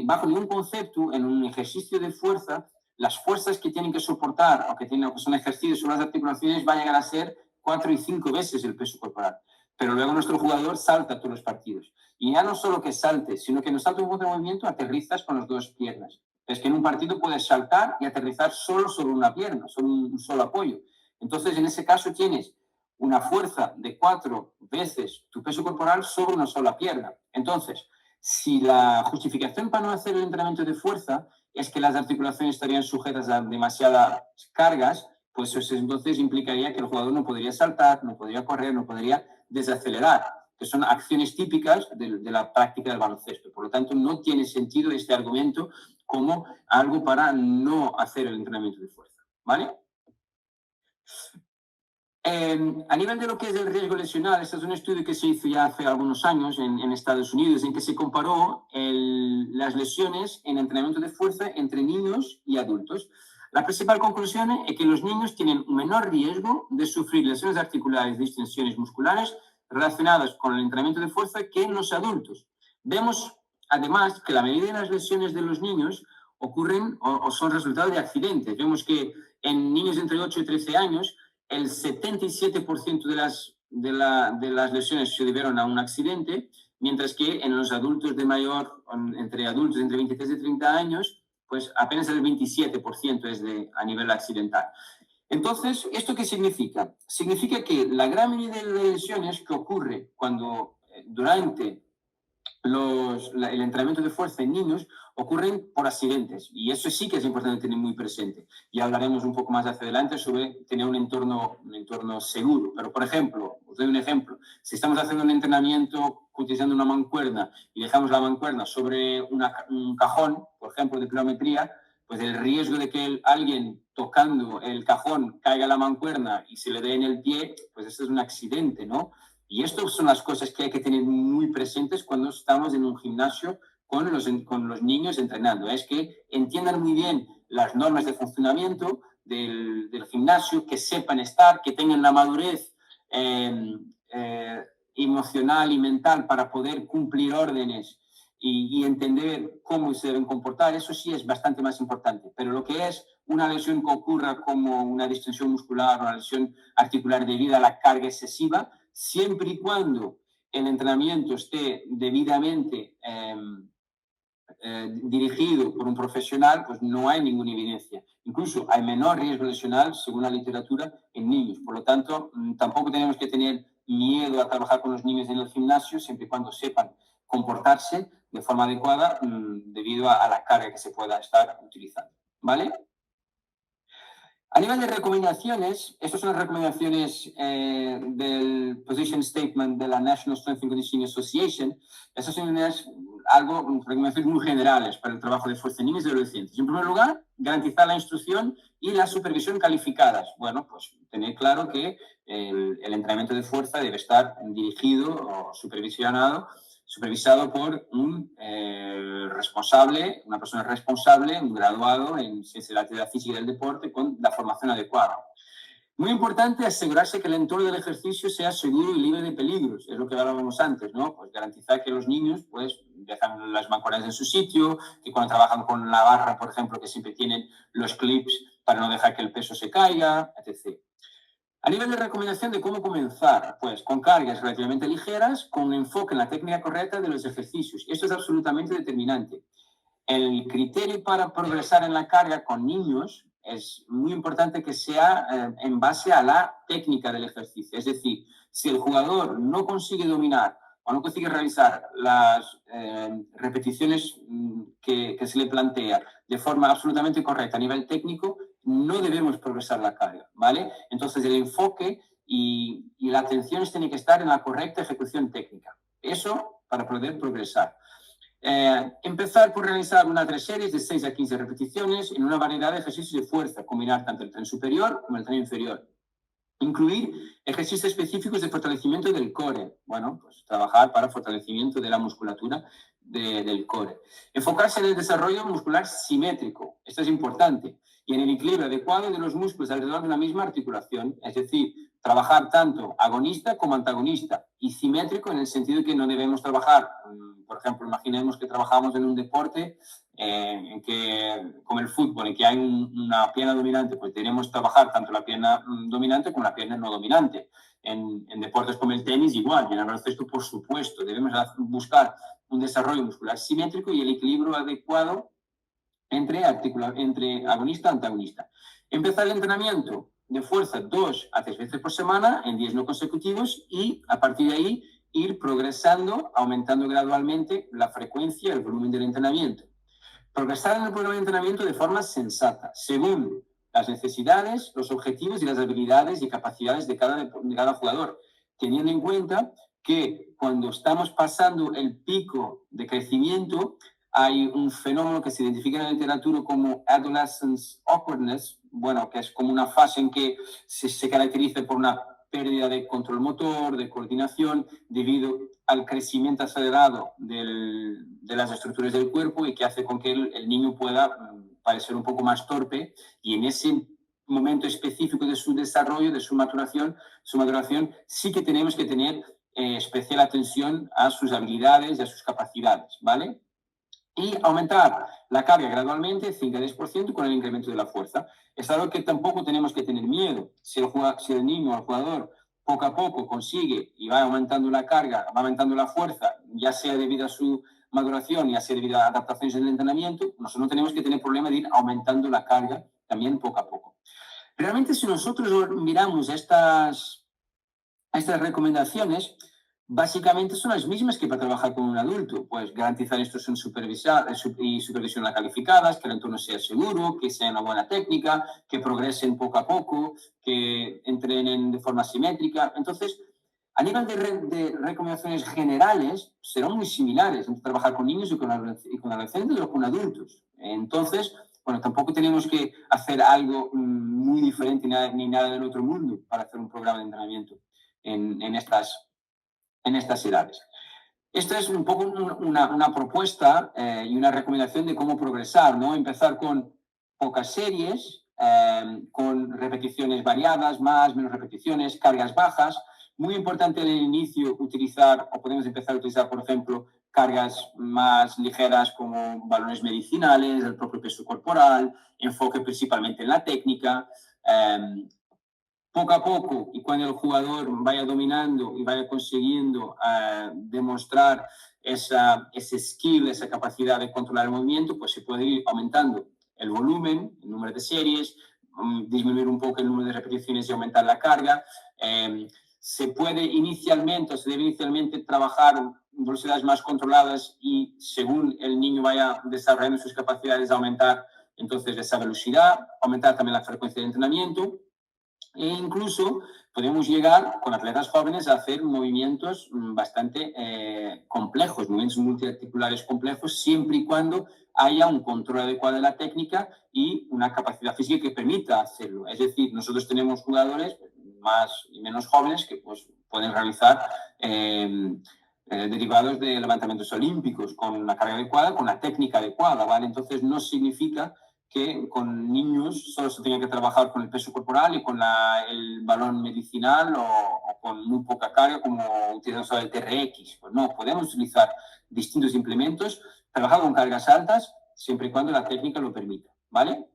bajo ningún concepto, en un ejercicio de fuerza, las fuerzas que tienen que soportar o que son ejercidas sobre las articulaciones va a llegar a ser 4 y 5 veces el peso corporal. Pero luego nuestro jugador salta todos los partidos. Y ya no solo que salte, sino que en el salto en movimiento aterrizas con las dos piernas. Es que en un partido puedes saltar y aterrizar solo sobre una pierna, solo un solo apoyo. Entonces, en ese caso tienes una fuerza de 4 veces tu peso corporal sobre una sola pierna. Entonces, si la justificación para no hacer el entrenamiento de fuerza es que las articulaciones estarían sujetas a demasiadas cargas, pues eso entonces implicaría que el jugador no podría saltar, no podría correr, no podría desacelerar, que son acciones típicas de la práctica del baloncesto. Por lo tanto, no tiene sentido este argumento como algo para no hacer el entrenamiento de fuerza, ¿vale? A nivel de lo que es el riesgo lesional, este es un estudio que se hizo ya hace algunos años en Estados Unidos, en que se comparó las lesiones en entrenamiento de fuerza entre niños y adultos. La principal conclusión es que los niños tienen un menor riesgo de sufrir lesiones articulares de distensiones musculares relacionadas con el entrenamiento de fuerza que en los adultos. Vemos, además, que la mayoría de las lesiones de los niños ocurren o son resultado de accidentes. Vemos que en niños entre 8 y 13 años, el 77% de las lesiones se debieron a un accidente, mientras que en los adultos entre adultos entre 23 y 30 años, pues apenas el 27% es a nivel accidental. Entonces, ¿esto qué significa? Significa que la gran mayoría de lesiones que ocurre durante el entrenamiento de fuerza en niños ocurren por accidentes, y eso sí que es importante tener muy presente. Ya hablaremos un poco más hacia adelante sobre tener un entorno seguro. Pero, por ejemplo, os doy un ejemplo. Si estamos haciendo un entrenamiento utilizando una mancuerna y dejamos la mancuerna sobre un cajón, por ejemplo, de pliometría, pues el riesgo de que alguien tocando el cajón caiga la mancuerna y se le dé en el pie, pues eso es un accidente, ¿no? Y estas son las cosas que hay que tener muy presentes cuando estamos en un gimnasio con los niños entrenando. Es que entiendan muy bien las normas de funcionamiento del gimnasio, que sepan estar, que tengan la madurez emocional y mental para poder cumplir órdenes y entender cómo se deben comportar. Eso sí es bastante más importante. Pero lo que es una lesión que ocurra como una distensión muscular o una lesión articular debido a la carga excesiva, siempre y cuando el entrenamiento esté debidamente dirigido por un profesional, pues no hay ninguna evidencia. Incluso hay menor riesgo lesional, según la literatura, en niños. Por lo tanto, tampoco tenemos que tener miedo a trabajar con los niños en el gimnasio, siempre y cuando sepan comportarse de forma adecuada debido a la carga que se pueda estar utilizando. ¿Vale? A nivel de recomendaciones, estas son las recomendaciones del Position Statement de la National Strength and Conditioning Association. Estas son recomendaciones muy generales para el trabajo de fuerza en niños y adolescentes. En primer lugar, garantizar la instrucción y la supervisión calificadas. Bueno, pues tener claro que el entrenamiento de fuerza debe estar dirigido o supervisado por un responsable, una persona responsable, un graduado en ciencia de la actividad física y del deporte con la formación adecuada. Muy importante asegurarse que el entorno del ejercicio sea seguro y libre de peligros, es lo que hablábamos antes, ¿no? Pues garantizar que los niños pues dejan las mancuernas en su sitio, que cuando trabajan con la barra, por ejemplo, que siempre tienen los clips para no dejar que el peso se caiga, etc. A nivel de recomendación de cómo comenzar, pues con cargas relativamente ligeras, con un enfoque en la técnica correcta de los ejercicios. Esto es absolutamente determinante. El criterio para progresar en la carga con niños es muy importante que sea en base a la técnica del ejercicio. Es decir, si el jugador no consigue dominar o no consigue realizar las repeticiones que se le plantea de forma absolutamente correcta a nivel técnico, no debemos progresar la carga, ¿vale? Entonces el enfoque y la atención tiene que estar en la correcta ejecución técnica. Eso para poder progresar. Empezar por realizar una 3 series de 6 a 15 repeticiones en una variedad de ejercicios de fuerza, combinar tanto el tren superior como el tren inferior. Incluir ejercicios específicos de fortalecimiento del core. Bueno, pues trabajar para fortalecimiento de la musculatura del core. Enfocarse en el desarrollo muscular simétrico, esto es importante, y en el equilibrio adecuado de los músculos alrededor de una misma articulación, es decir, trabajar tanto agonista como antagonista, y simétrico en el sentido que no debemos trabajar, por ejemplo, imaginemos que trabajamos en un deporte en que, como el fútbol, en que hay una pierna dominante, pues debemos trabajar tanto la pierna dominante como la pierna no dominante. En deportes como el tenis, igual, y en el baloncesto, por supuesto, debemos buscar un desarrollo muscular simétrico y el equilibrio adecuado entre agonista y antagonista. Empezar el entrenamiento de fuerza 2 a 3 veces por semana en 10 no consecutivos y a partir de ahí ir progresando, aumentando gradualmente la frecuencia y el volumen del entrenamiento. Progresar en el programa de entrenamiento de forma sensata, según las necesidades, los objetivos y las habilidades y capacidades de cada jugador, teniendo en cuenta que cuando estamos pasando el pico de crecimiento, hay un fenómeno que se identifica en la literatura como adolescence awkwardness, bueno, que es como una fase en que se caracteriza por una pérdida de control motor, de coordinación, debido al crecimiento acelerado de las estructuras del cuerpo y que hace con que el niño pueda parecer un poco más torpe, y en ese momento específico de su desarrollo, de su maduración, sí que tenemos que tener especial atención a sus habilidades y a sus capacidades, ¿vale? Y aumentar la carga gradualmente 5 a 10% con el incremento de la fuerza. Es algo que tampoco tenemos que tener miedo. Si el niño o el jugador poco a poco consigue y va aumentando la carga, va aumentando la fuerza, ya sea debido a su maduración, ya sea debido a adaptaciones en el entrenamiento, nosotros no tenemos que tener problema de ir aumentando la carga también poco a poco. Realmente, si nosotros miramos estas recomendaciones, básicamente son las mismas que para trabajar con un adulto, pues garantizar instrucción y supervisión calificadas, que el entorno sea seguro, que sea una buena técnica, que progresen poco a poco, que entrenen de forma simétrica. Entonces, a nivel de recomendaciones generales, serán muy similares entre trabajar con niños y con adolescentes o con adultos. Entonces, bueno, tampoco tenemos que hacer algo muy diferente ni nada del otro mundo para hacer un programa de entrenamiento en estas edades. Esto es un poco una propuesta y una recomendación de cómo progresar, ¿no? Empezar con pocas series, con repeticiones variadas, menos repeticiones, cargas bajas. Muy importante en el inicio podemos empezar a utilizar, por ejemplo, cargas más ligeras como balones medicinales, el propio peso corporal, enfoque principalmente en la técnica. Poco a poco, y cuando el jugador vaya dominando y vaya consiguiendo demostrar ese skill, esa capacidad de controlar el movimiento, pues se puede ir aumentando el volumen, el número de series, disminuir un poco el número de repeticiones y aumentar la carga. Se debe inicialmente trabajar en velocidades más controladas y según el niño vaya desarrollando sus capacidades, aumentar entonces esa velocidad, aumentar también la frecuencia de entrenamiento. E incluso podemos llegar con atletas jóvenes a hacer movimientos bastante complejos, movimientos multiarticulares complejos, siempre y cuando haya un control adecuado de la técnica y una capacidad física que permita hacerlo. Es decir, nosotros tenemos jugadores más y menos jóvenes que pues, pueden realizar derivados de levantamientos olímpicos con la carga adecuada, con la técnica adecuada, ¿vale? Entonces no significa que con niños solo se tenga que trabajar con el peso corporal y con el balón medicinal o con muy poca carga como utilizando el TRX. Pues no, podemos utilizar distintos implementos, trabajar con cargas altas siempre y cuando la técnica lo permita, ¿vale?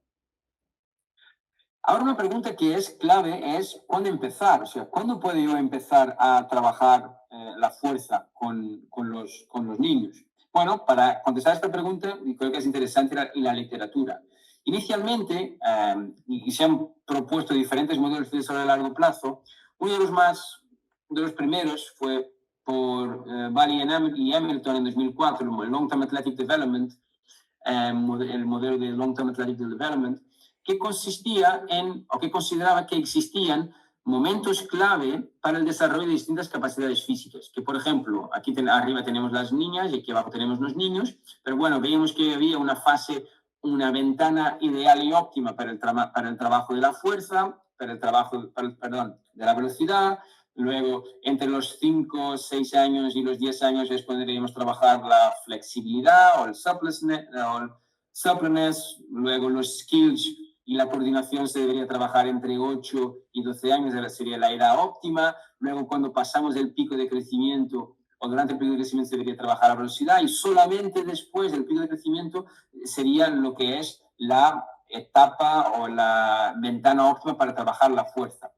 Ahora una pregunta que es clave es ¿cuándo empezar? O sea, ¿cuándo puedo yo empezar a trabajar la fuerza con los niños? Bueno, para contestar esta pregunta, creo que es interesante la literatura. Inicialmente, y se han propuesto diferentes modelos de desarrollo a largo plazo, uno de los primeros fue por Bally y Hamilton en 2004, el Long Term Athletic Development, el modelo de Long Term Athletic Development, que consideraba que existían momentos clave para el desarrollo de distintas capacidades físicas, que por ejemplo, aquí arriba tenemos las niñas y aquí abajo tenemos los niños, pero bueno, veíamos que había una ventana ideal y óptima para el trabajo de la fuerza, para el trabajo, de la velocidad, Luego, entre los 5, 6 años y los 10 años es cuando deberíamos trabajar la flexibilidad o el suppleness. Luego, los skills y la coordinación se debería trabajar entre 8 y 12 años, sería la edad óptima. Luego, cuando pasamos el pico de crecimiento o durante el pico de crecimiento se debería trabajar la velocidad, y solamente después del pico de crecimiento sería lo que es la etapa o la ventana óptima para trabajar la fuerza.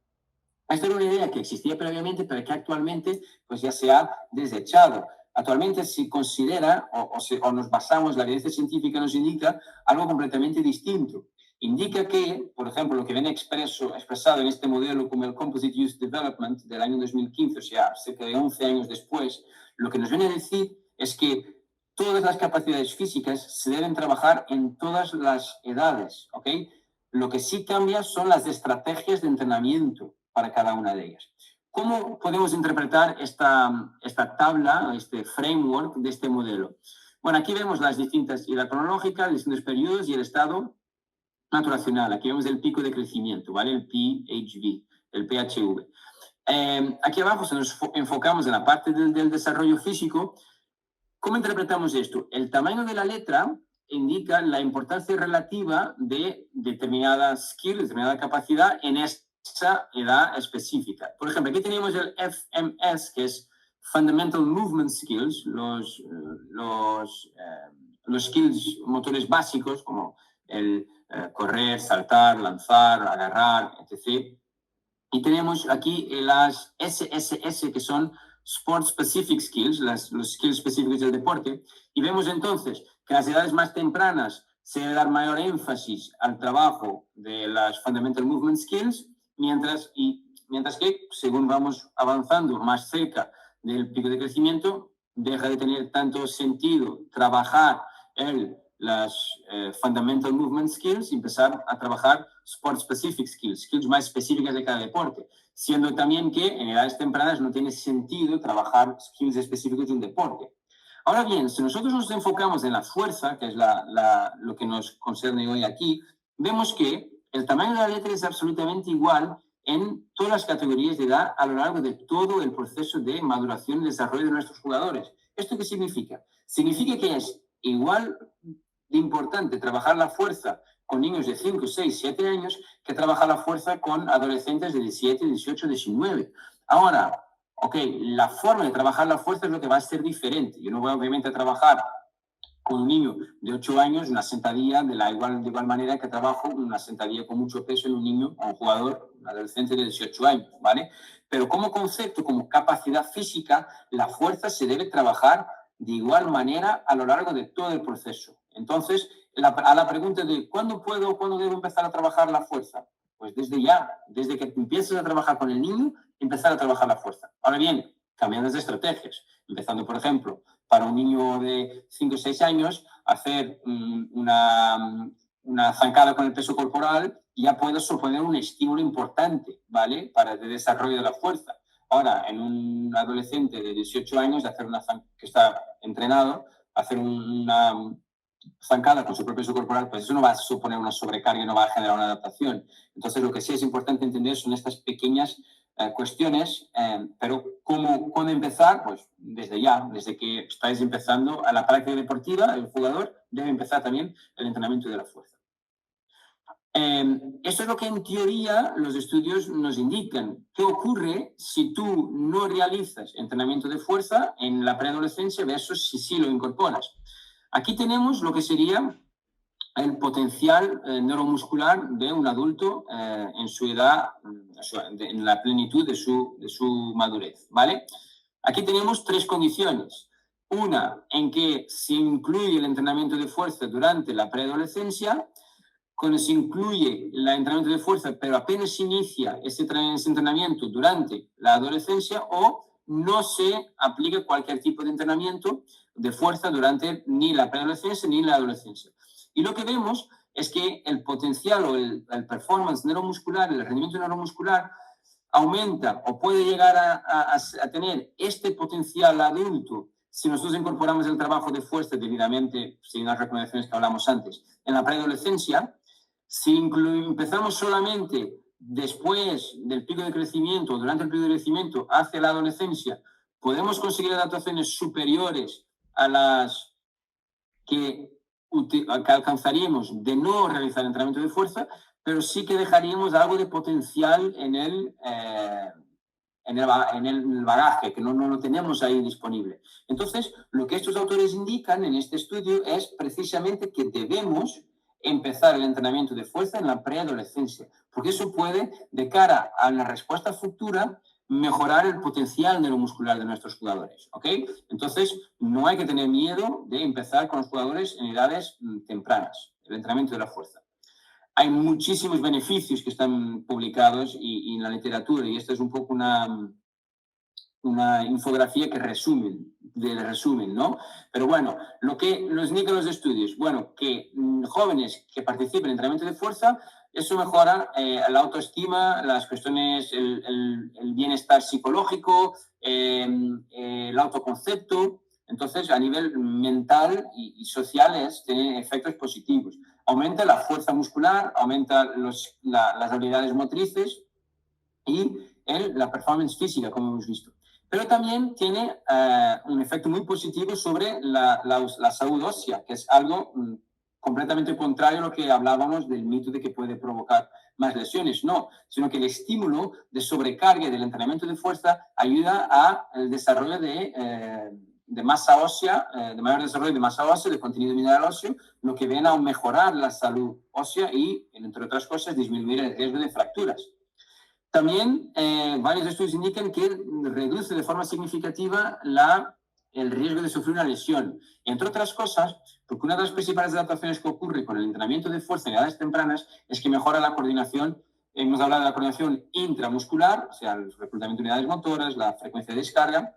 Esta era una idea que existía previamente, pero que actualmente pues ya se ha desechado. Actualmente se considera o nos basamos, la evidencia científica nos indica algo completamente distinto. Indica que, por ejemplo, lo que viene expresado en este modelo como el Composite Youth Development del año 2015, o sea, cerca de 11 años después, lo que nos viene a decir es que todas las capacidades físicas se deben trabajar en todas las edades, ¿ok? Lo que sí cambia son las estrategias de entrenamiento para cada una de ellas. ¿Cómo podemos interpretar esta tabla, este framework de este modelo? Bueno, aquí vemos las distintas, la cronológica, los distintos periodos y el estado naturacional. Aquí vemos el pico de crecimiento, ¿vale? El PHV, el PHV. Aquí abajo, si nos enfocamos en la parte del desarrollo físico, ¿cómo interpretamos esto? El tamaño de la letra indica la importancia relativa de determinada skill, determinada capacidad en esa edad específica. Por ejemplo, aquí tenemos el FMS, que es Fundamental Movement Skills, los skills motores básicos, como el correr, saltar, lanzar, agarrar, etc. Y tenemos aquí las SSS, que son Sport Specific Skills, los skills específicos del deporte, y vemos entonces que en las edades más tempranas se debe dar mayor énfasis al trabajo de las Fundamental Movement Skills, mientras que según vamos avanzando más cerca del pico de crecimiento, deja de tener tanto sentido trabajar las Fundamental Movement Skills y empezar a trabajar Sport Specific Skills, skills más específicas de cada deporte, siendo también que en edades tempranas no tiene sentido trabajar skills específicos de un deporte. Ahora bien, si nosotros nos enfocamos en la fuerza, que es lo que nos concierne hoy aquí, vemos que el tamaño de la letra es absolutamente igual en todas las categorías de edad a lo largo de todo el proceso de maduración y desarrollo de nuestros jugadores. ¿Esto qué significa? Significa que es igual de importante trabajar la fuerza con niños de 5, 6, 7 años que trabajar la fuerza con adolescentes de 17, 18, 19. Ahora, la forma de trabajar la fuerza es lo que va a ser diferente. Yo no voy obviamente a trabajar con un niño de 8 años una sentadilla de igual manera que trabajo una sentadilla con mucho peso en un niño o un jugador, un adolescente de 18 años, ¿vale? Pero como concepto, como capacidad física, la fuerza se debe trabajar de igual manera a lo largo de todo el proceso. Entonces, a la pregunta de ¿cuándo debo empezar a trabajar la fuerza? Pues desde ya, desde que empieces a trabajar con el niño, empezar a trabajar la fuerza. Ahora bien, cambiando de estrategias, empezando, por ejemplo, para un niño de 5 o 6 años, hacer una zancada con el peso corporal ya puede suponer un estímulo importante, ¿vale? Para el desarrollo de la fuerza. Ahora, en un adolescente de 18 años, que está entrenado, hacer una zancada con su propio peso corporal, pues eso no va a suponer una sobrecarga y no va a generar una adaptación. Entonces, lo que sí es importante entender son estas pequeñas cuestiones, pero ¿cómo empezar? Pues desde ya, desde que estáis empezando a la práctica deportiva, el jugador debe empezar también el entrenamiento de la fuerza. Esto es lo que en teoría los estudios nos indican. ¿Qué ocurre si tú no realizas entrenamiento de fuerza en la preadolescencia versus si sí lo incorporas? Aquí tenemos lo que sería el potencial neuromuscular de un adulto en su edad, en la plenitud de su madurez, ¿vale? Aquí tenemos 3 condiciones. Una, en que se incluye el entrenamiento de fuerza durante la preadolescencia, cuando se incluye el entrenamiento de fuerza, pero apenas se inicia ese entrenamiento durante la adolescencia, o no se aplica cualquier tipo de entrenamiento de fuerza durante ni la preadolescencia ni la adolescencia. Y lo que vemos es que el potencial o el performance neuromuscular, el rendimiento neuromuscular, aumenta o puede llegar a tener este potencial adulto si nosotros incorporamos el trabajo de fuerza debidamente, sin las recomendaciones que hablamos antes, en la preadolescencia. Si empezamos solamente después del pico de crecimiento, durante el pico de crecimiento hacia la adolescencia, podemos conseguir adaptaciones superiores a las que alcanzaríamos de no realizar entrenamiento de fuerza, pero sí que dejaríamos algo de potencial en el bagaje, que no lo tenemos ahí disponible. Entonces, lo que estos autores indican en este estudio es precisamente que debemos empezar el entrenamiento de fuerza en la preadolescencia, porque eso puede, de cara a la respuesta futura, mejorar el potencial neuromuscular de nuestros jugadores, ¿ok? Entonces, no hay que tener miedo de empezar con los jugadores en edades tempranas, el entrenamiento de la fuerza. Hay muchísimos beneficios que están publicados y en la literatura, y esta es un poco una infografía que resumen, ¿no? Pero bueno, lo que nos indican los estudios, bueno, que jóvenes que participen en entrenamiento de fuerza, eso mejora la autoestima, las cuestiones, el bienestar psicológico, el autoconcepto. Entonces, a nivel mental y social, tiene efectos positivos. Aumenta la fuerza muscular, aumenta las habilidades motrices y la performance física, como hemos visto. Pero también tiene un efecto muy positivo sobre la salud ósea, que es algo completamente contrario a lo que hablábamos del mito de que puede provocar más lesiones. No, sino que el estímulo de sobrecarga del entrenamiento de fuerza ayuda al desarrollo de masa ósea, de mayor desarrollo de masa ósea, de contenido mineral óseo, lo que viene a mejorar la salud ósea y, entre otras cosas, disminuir el riesgo de fracturas. También varios estudios indican que reduce de forma significativa el riesgo de sufrir una lesión. Entre otras cosas, porque una de las principales adaptaciones que ocurre con el entrenamiento de fuerza en edades tempranas es que mejora la coordinación. Hemos hablado de la coordinación intramuscular, o sea, el reclutamiento de unidades motoras, la frecuencia de descarga,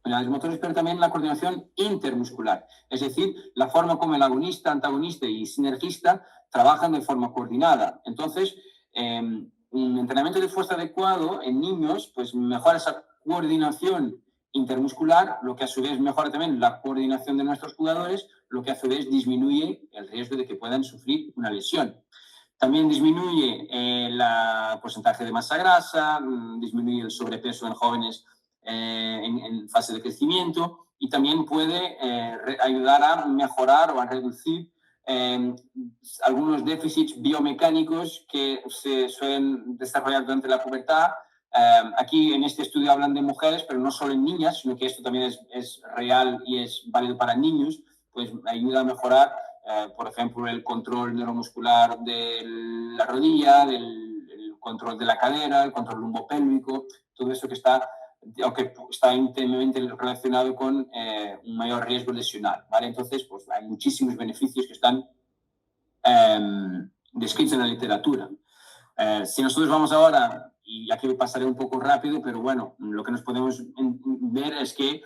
unidades motoras, pero también la coordinación intermuscular. Es decir, la forma como el agonista, antagonista y sinergista trabajan de forma coordinada. Entonces, un entrenamiento de fuerza adecuado en niños pues mejora esa coordinación intermuscular, lo que a su vez mejora también la coordinación de nuestros jugadores, lo que a su vez disminuye el riesgo de que puedan sufrir una lesión. También disminuye el porcentaje de masa grasa, disminuye el sobrepeso en jóvenes en fase de crecimiento y también puede ayudar a mejorar o a reducir algunos déficits biomecánicos que se suelen desarrollar durante la pubertad. Aquí en este estudio hablan de mujeres, pero no solo en niñas, sino que esto también es real y es válido para niños, pues ayuda a mejorar, por ejemplo, el control neuromuscular de la rodilla, el control de la cadera, el control lumbopélvico, todo eso que está íntimamente relacionado con un mayor riesgo lesional, ¿vale? Entonces, pues hay muchísimos beneficios que están descritos en la literatura. Si nosotros vamos ahora, y aquí pasaré un poco rápido, pero bueno, lo que nos podemos ver es que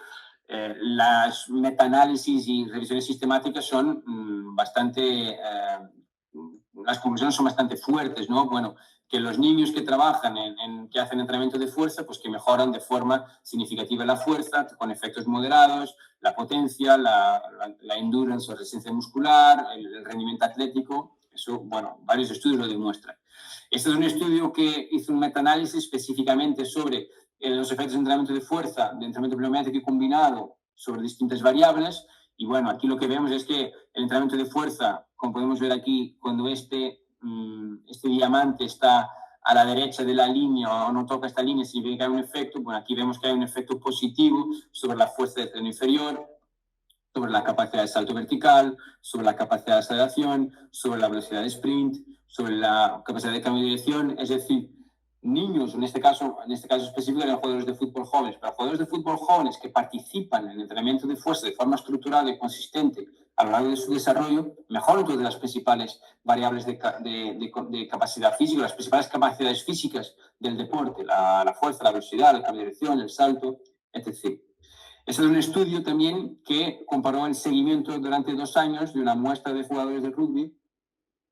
las metaanálisis y revisiones sistemáticas son las conclusiones son bastante fuertes, ¿no? Bueno, que los niños que trabajan que hacen entrenamiento de fuerza, pues que mejoran de forma significativa la fuerza, con efectos moderados, la potencia, la endurance o resistencia muscular, el rendimiento atlético. Eso, bueno, varios estudios lo demuestran. Este es un estudio que hizo un metaanálisis específicamente sobre los efectos de entrenamiento de fuerza, de entrenamiento pliométrico y combinado sobre distintas variables. Y bueno, aquí lo que vemos es que el entrenamiento de fuerza, como podemos ver aquí, cuando este diamante está a la derecha de la línea o no toca esta línea, significa que hay un efecto. Bueno, aquí vemos que hay un efecto positivo sobre la fuerza de tren inferior, sobre la capacidad de salto vertical, sobre la capacidad de aceleración, sobre la velocidad de sprint, sobre la capacidad de cambio de dirección. Es decir, niños, en este caso específico eran jugadores de fútbol jóvenes, pero jugadores de fútbol jóvenes que participan en el entrenamiento de fuerza de forma estructurada y consistente a lo largo de su desarrollo, mejoran todas las principales variables de capacidad física, las principales capacidades físicas del deporte, la fuerza, la velocidad, la cambio de dirección, el salto, etc. Este es un estudio también que comparó el seguimiento durante 2 años de una muestra de jugadores de rugby,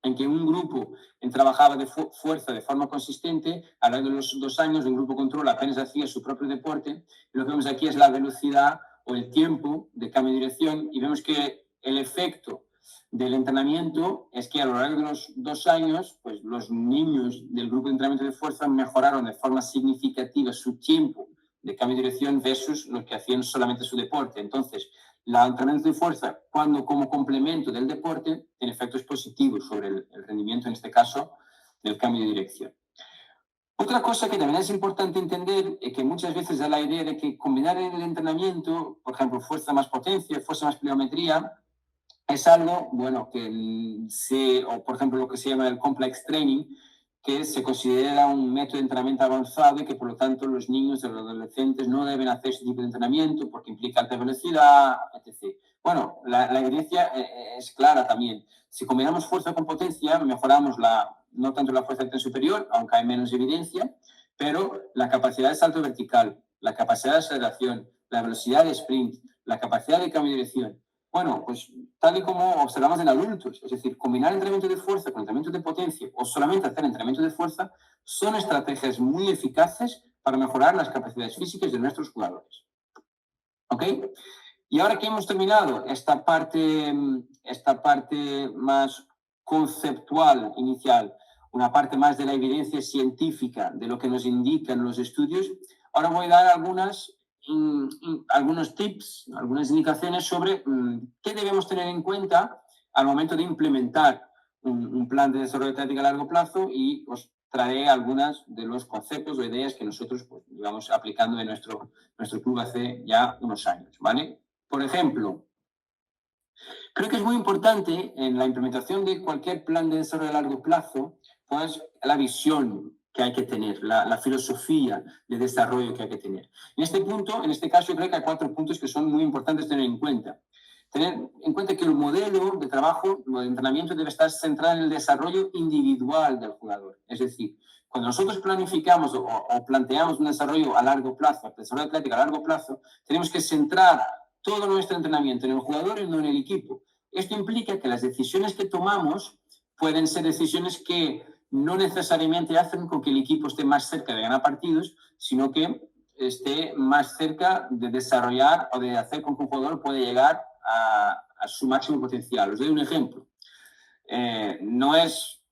en que un grupo trabajaba de fuerza de forma consistente. A lo largo de los 2 años, un grupo control apenas hacía su propio deporte. Y lo que vemos aquí es la velocidad o el tiempo de cambio de dirección, y vemos que el efecto del entrenamiento es que a lo largo de los 2 años, pues los niños del grupo de entrenamiento de fuerza mejoraron de forma significativa su tiempo de cambio de dirección versus los que hacían solamente su deporte. Entonces, el entrenamiento de fuerza, cuando como complemento del deporte, tiene efectos positivos sobre el rendimiento, en este caso, del cambio de dirección. Otra cosa que también es importante entender es que muchas veces da la idea de que combinar el entrenamiento, por ejemplo, fuerza más potencia, fuerza más pliometría, es algo, bueno, o por ejemplo lo que se llama el complex training, que se considera un método de entrenamiento avanzado y que por lo tanto los niños y los adolescentes no deben hacer este tipo de entrenamiento porque implica alta velocidad, etc. Bueno, la evidencia es clara también. Si combinamos fuerza con potencia, mejoramos no tanto la fuerza de tren superior, aunque hay menos evidencia, pero la capacidad de salto vertical, la capacidad de aceleración, la velocidad de sprint, la capacidad de cambio de dirección. Bueno, pues tal y como observamos en adultos, es decir, combinar entrenamiento de fuerza con entrenamiento de potencia o solamente hacer entrenamiento de fuerza son estrategias muy eficaces para mejorar las capacidades físicas de nuestros jugadores. ¿Ok? Y ahora que hemos terminado esta parte más conceptual inicial, una parte más de la evidencia científica, de lo que nos indican los estudios, ahora voy a dar algunos tips, algunas indicaciones sobre qué debemos tener en cuenta al momento de implementar un plan de desarrollo táctico a largo plazo y os traeré algunos de los conceptos o ideas que nosotros pues, llevamos aplicando en nuestro club hace ya unos años, ¿vale? Por ejemplo, creo que es muy importante en la implementación de cualquier plan de desarrollo a largo plazo, pues la visión que hay que tener, la filosofía de desarrollo que hay que tener. En este punto, en este caso, creo que hay 4 puntos que son muy importantes tener en cuenta. Tener en cuenta que el modelo de trabajo, de entrenamiento, debe estar centrado en el desarrollo individual del jugador. Es decir, cuando nosotros planificamos o planteamos un desarrollo a largo plazo, el desarrollo atlético a largo plazo, tenemos que centrar todo nuestro entrenamiento en el jugador y no en el equipo. Esto implica que las decisiones que tomamos pueden ser decisiones que no necesariamente hacen con que el equipo esté más cerca de ganar partidos, sino que esté más cerca de desarrollar o de hacer con que un jugador pueda llegar a su máximo potencial. Os doy un ejemplo.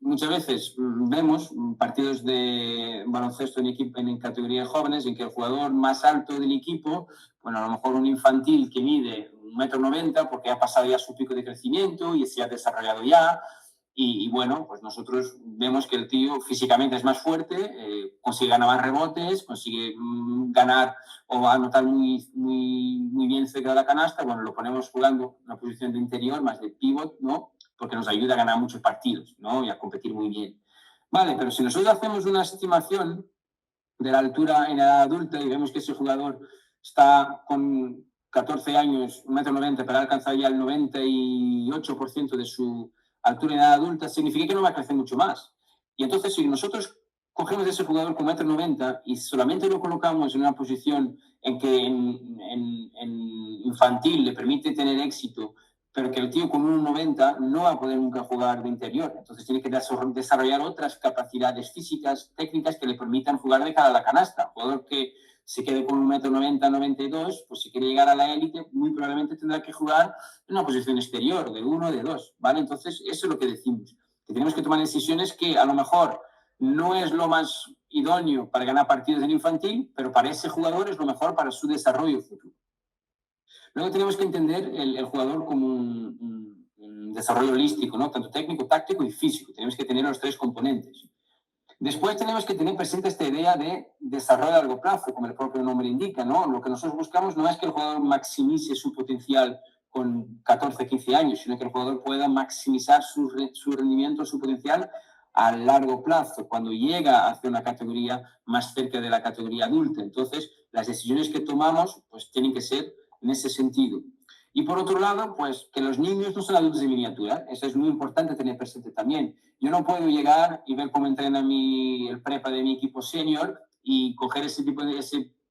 Muchas veces vemos partidos de baloncesto en categorías jóvenes en que el jugador más alto del equipo, bueno, a lo mejor un infantil que mide 1,90 m porque ha pasado ya su pico de crecimiento y se ha desarrollado ya, y bueno, pues nosotros vemos que el tío físicamente es más fuerte, consigue ganar más rebotes, consigue ganar o anotar muy bien cerca de la canasta. Bueno, lo ponemos jugando en una posición de interior, más de pivot, ¿no? Porque nos ayuda a ganar muchos partidos, ¿no? Y a competir muy bien. Vale, pero si nosotros hacemos una estimación de la altura en edad adulta y vemos que ese jugador está con 14 años, 1,90 m, para alcanzar ya el 98% de su altura en edad adulta, significa que no va a crecer mucho más. Y entonces, si nosotros cogemos a ese jugador con 1,90 m y solamente lo colocamos en una posición en que en infantil le permite tener éxito, pero que el tío con 1,90 m no va a poder nunca jugar de interior. Entonces tiene que desarrollar otras capacidades físicas, técnicas que le permitan jugar de cara a la canasta. Un jugador que se quede con 1,90 m, 92, pues si quiere llegar a la élite, muy probablemente tendrá que jugar en una posición exterior, de 1, de 2, ¿vale? Entonces, eso es lo que decimos, que tenemos que tomar decisiones que a lo mejor no es lo más idóneo para ganar partidos en infantil, pero para ese jugador es lo mejor para su desarrollo futuro. Luego tenemos que entender el jugador como un desarrollo holístico, ¿no? Tanto técnico, táctico y físico. Tenemos que tener los 3 componentes. Después tenemos que tener presente esta idea de desarrollo a largo plazo, como el propio nombre indica, ¿no? Lo que nosotros buscamos no es que el jugador maximice su potencial con 14, 15 años, sino que el jugador pueda maximizar su rendimiento, su potencial a largo plazo, cuando llega hacia una categoría más cerca de la categoría adulta. Entonces, las decisiones que tomamos pues tienen que ser en ese sentido. Y por otro lado, pues que los niños no son adultos de miniatura. Eso es muy importante tener presente también. Yo no puedo llegar y ver cómo entrena el prepa de mi equipo senior y coger ese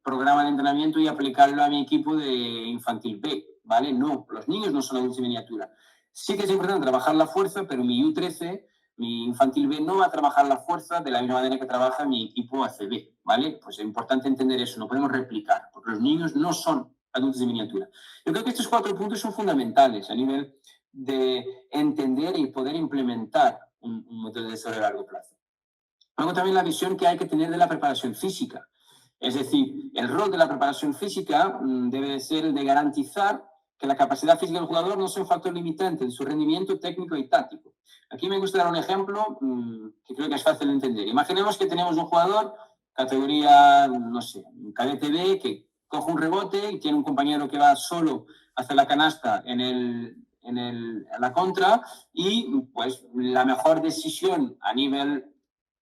programa de entrenamiento y aplicarlo a mi equipo de infantil B, ¿vale? No, los niños no son adultos de miniatura. Sí que es importante trabajar la fuerza, pero mi U13, mi infantil B, no va a trabajar la fuerza de la misma manera que trabaja mi equipo ACB, ¿vale? Pues es importante entender eso, no podemos replicar, porque los niños no son adultos de miniatura. Yo creo que estos 4 puntos son fundamentales a nivel de entender y poder implementar un modelo de desarrollo a largo plazo. Luego también la visión que hay que tener de la preparación física. Es decir, el rol de la preparación física debe de ser el de garantizar que la capacidad física del jugador no sea un factor limitante en su rendimiento técnico y táctico. Aquí me gusta dar un ejemplo que creo que es fácil de entender. Imaginemos que tenemos un jugador categoría, no sé, cadete B, que coge un rebote y tiene un compañero que va solo hacia la canasta en la contra, y pues la mejor decisión a nivel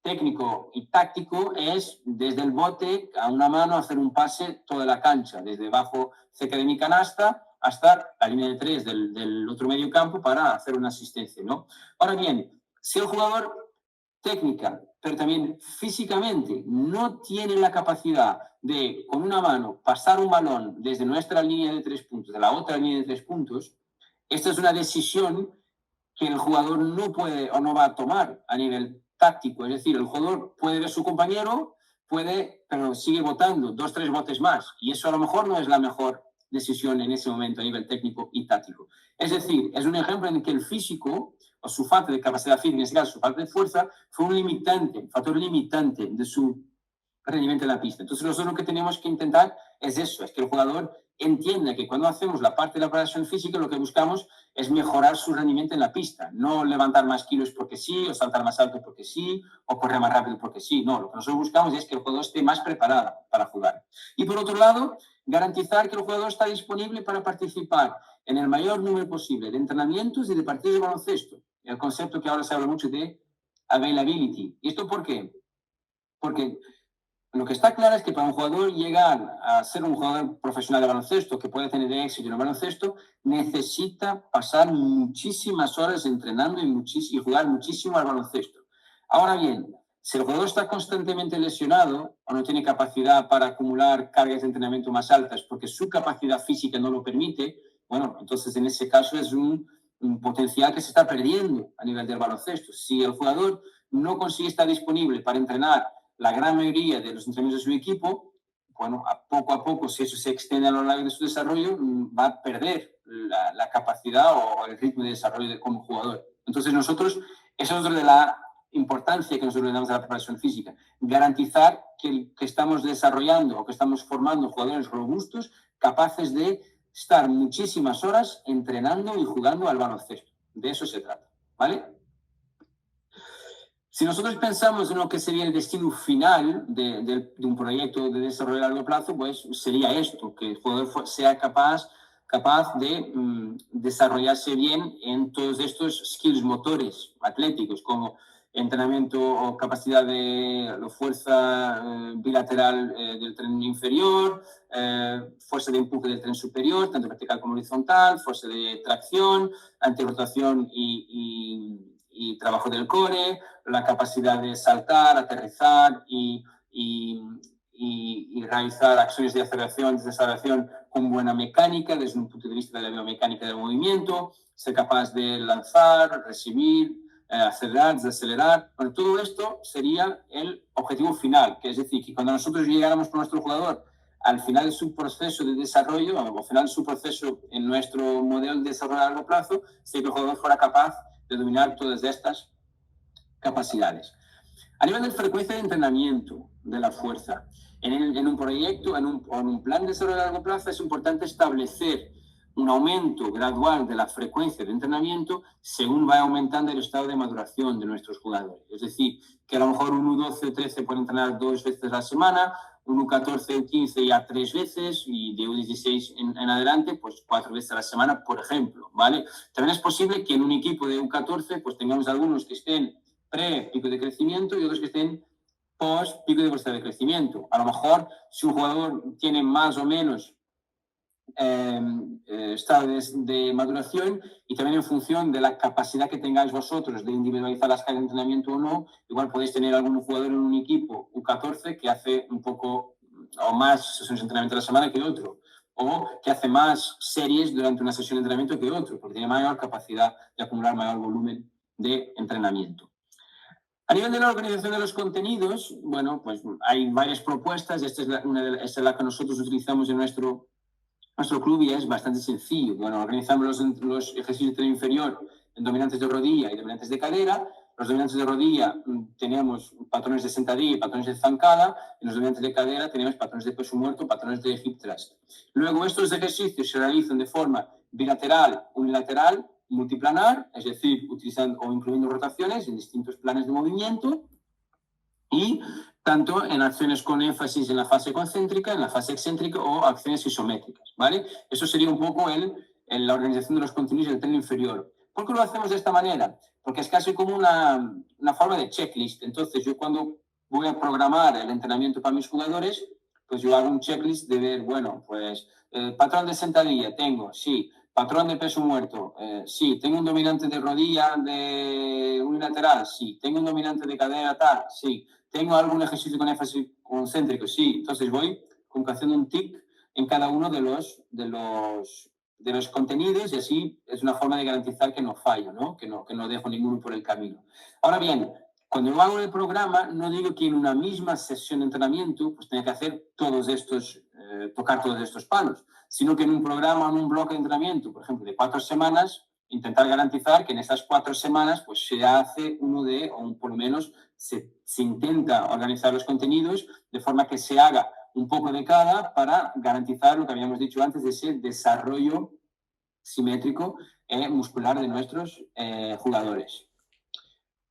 técnico y táctico es desde el bote a una mano hacer un pase toda la cancha, desde bajo cerca de mi canasta hasta la línea de tres del otro medio campo para hacer una asistencia, ¿no? Ahora bien, si el jugador técnica, pero también físicamente no tiene la capacidad de, con una mano, pasar un balón desde nuestra línea de 3 puntos a la otra línea de 3 puntos, esta es una decisión que el jugador no puede o no va a tomar a nivel táctico. Es decir, el jugador puede ver a su compañero, pero sigue votando 2, 3 botes más. Y eso a lo mejor no es la mejor decisión en ese momento a nivel técnico y táctico. Es decir, es un ejemplo en el que el físico, o su falta de capacidad física, en este caso su falta de fuerza, fue un factor limitante de su rendimiento en la pista. Entonces nosotros lo que tenemos que intentar es eso, es que el jugador entienda que cuando hacemos la parte de la preparación física lo que buscamos es mejorar su rendimiento en la pista, no levantar más kilos porque sí, o saltar más alto porque sí, o correr más rápido porque sí. No, lo que nosotros buscamos es que el jugador esté más preparado para jugar. Y por otro lado, garantizar que el jugador está disponible para participar en el mayor número posible de entrenamientos y de partidos de baloncesto. El concepto que ahora se habla mucho de availability. ¿Y esto por qué? Porque lo que está claro es que para un jugador llegar a ser un jugador profesional de baloncesto, que puede tener éxito en el baloncesto, necesita pasar muchísimas horas entrenando y jugar muchísimo al baloncesto. Ahora bien, si el jugador está constantemente lesionado o no tiene capacidad para acumular cargas de entrenamiento más altas porque su capacidad física no lo permite, bueno, entonces en ese caso es un potencial que se está perdiendo a nivel del baloncesto. Si el jugador no consigue estar disponible para entrenar la gran mayoría de los entrenamientos de su equipo, bueno, a poco, si eso se extiende a lo largo de su desarrollo, va a perder la capacidad o el ritmo de desarrollo como jugador. Entonces nosotros, eso es otra de la importancia que nosotros le damos a la preparación física, garantizar que estamos desarrollando o que estamos formando jugadores robustos, capaces de estar muchísimas horas entrenando y jugando al baloncesto. De eso se trata, ¿vale? Si nosotros pensamos en lo que sería el destino final de un proyecto de desarrollo a largo plazo, pues sería esto, que el jugador sea capaz de desarrollarse bien en todos estos skills motores atléticos, como entrenamiento o capacidad de fuerza bilateral del tren inferior, fuerza de empuje del tren superior, tanto vertical como horizontal, fuerza de tracción, antirrotación y trabajo del core, la capacidad de saltar, aterrizar y realizar acciones de aceleración, desaceleración con buena mecánica, desde un punto de vista de la biomecánica del movimiento, ser capaz de lanzar, recibir, acelerar, desacelerar. Bueno, todo esto sería el objetivo final, que es decir, que cuando nosotros llegáramos con nuestro jugador al final de su proceso de desarrollo, o al final de su proceso en nuestro modelo de desarrollo a largo plazo, si el jugador fuera capaz de dominar todas estas capacidades. A nivel de frecuencia de entrenamiento de la fuerza, en un proyecto o en un plan de desarrollo a largo plazo es importante establecer un aumento gradual de la frecuencia de entrenamiento según va aumentando el estado de maduración de nuestros jugadores. Es decir, que a lo mejor un U12 o 13 puede entrenar 2 veces a la semana, un U14 o 15 ya 3 veces y de U16 en adelante pues 4 veces a la semana, por ejemplo, ¿vale? También es posible que en un equipo de U14 pues tengamos algunos que estén pre-pico de crecimiento y otros que estén post-pico de velocidad de crecimiento. A lo mejor si un jugador tiene más o menos estados de maduración y también en función de la capacidad que tengáis vosotros de individualizar las cargas de entrenamiento o no, igual podéis tener algún jugador en un equipo U14 que hace un poco o más sesiones de entrenamiento a la semana que otro, o que hace más series durante una sesión de entrenamiento que otro, porque tiene mayor capacidad de acumular mayor volumen de entrenamiento. A nivel de la organización de los contenidos, bueno, pues hay varias propuestas. Esta es la que nosotros utilizamos en nuestro nuestro club y es bastante sencillo. Bueno, organizamos los ejercicios de tren inferior en dominantes de rodilla y dominantes de cadera. Los dominantes de rodilla teníamos patrones de sentadilla y patrones de zancada. En los dominantes de cadera tenemos patrones de peso muerto, patrones de hip thrust. Luego estos ejercicios se realizan de forma bilateral, unilateral, multiplanar, es decir, utilizando o incluyendo rotaciones en distintos planes de movimiento, y tanto en acciones con énfasis en la fase concéntrica, en la fase excéntrica o acciones isométricas, ¿vale? Eso sería un poco la organización de los contenidos del tren inferior. ¿Por qué lo hacemos de esta manera? Porque es casi como una forma de checklist. Entonces, yo cuando voy a programar el entrenamiento para mis jugadores, pues yo hago un checklist de ver, bueno, pues patrón de sentadilla tengo, sí. Patrón de peso muerto, sí. Tengo un dominante de rodilla de unilateral, sí. Tengo un dominante de cadera tal, sí. Tengo algún ejercicio con énfasis concéntrico, sí. Entonces voy como que haciendo un tic en cada uno de los contenidos y así es una forma de garantizar que no fallo, ¿no? Que no dejo ninguno por el camino. Ahora bien, cuando yo hago el programa, no digo que en una misma sesión de entrenamiento pues tenga que hacer tocar todos estos palos, sino que en un programa, en un bloque de entrenamiento, por ejemplo, de 4 semanas, intentar garantizar que en esas 4 semanas pues se hace por lo menos se intenta organizar los contenidos de forma que se haga un poco de cada para garantizar lo que habíamos dicho antes de ese desarrollo simétrico muscular de nuestros jugadores.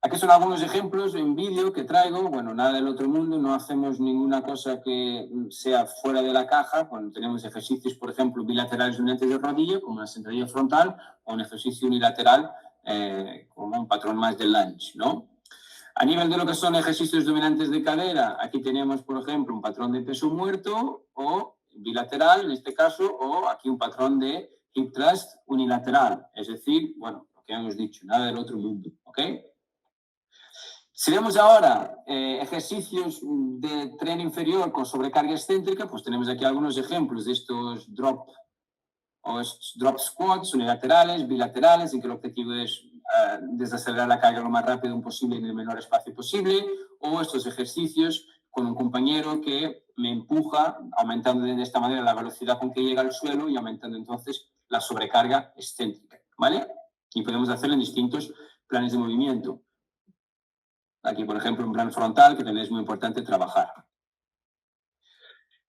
Aquí son algunos ejemplos en vídeo que traigo. Bueno, nada del otro mundo, no hacemos ninguna cosa que sea fuera de la caja. Bueno, tenemos ejercicios, por ejemplo, bilaterales dominantes de rodilla, como la sentadilla frontal, o un ejercicio unilateral, como un patrón más de lunge, ¿no? A nivel de lo que son ejercicios dominantes de cadera, aquí tenemos, por ejemplo, un patrón de peso muerto o bilateral, en este caso, o aquí un patrón de hip thrust unilateral. Es decir, bueno, lo que hemos dicho, nada del otro mundo, ¿ok? Si vemos ahora ejercicios de tren inferior con sobrecarga excéntrica, pues tenemos aquí algunos ejemplos de estos drop squats unilaterales, bilaterales, en que el objetivo es desacelerar la carga lo más rápido posible en el menor espacio posible, o estos ejercicios con un compañero que me empuja, aumentando de esta manera la velocidad con que llega al suelo y aumentando entonces la sobrecarga excéntrica, ¿vale? Y podemos hacerlo en distintos planes de movimiento. Aquí, por ejemplo, un plan frontal que también es muy importante trabajar.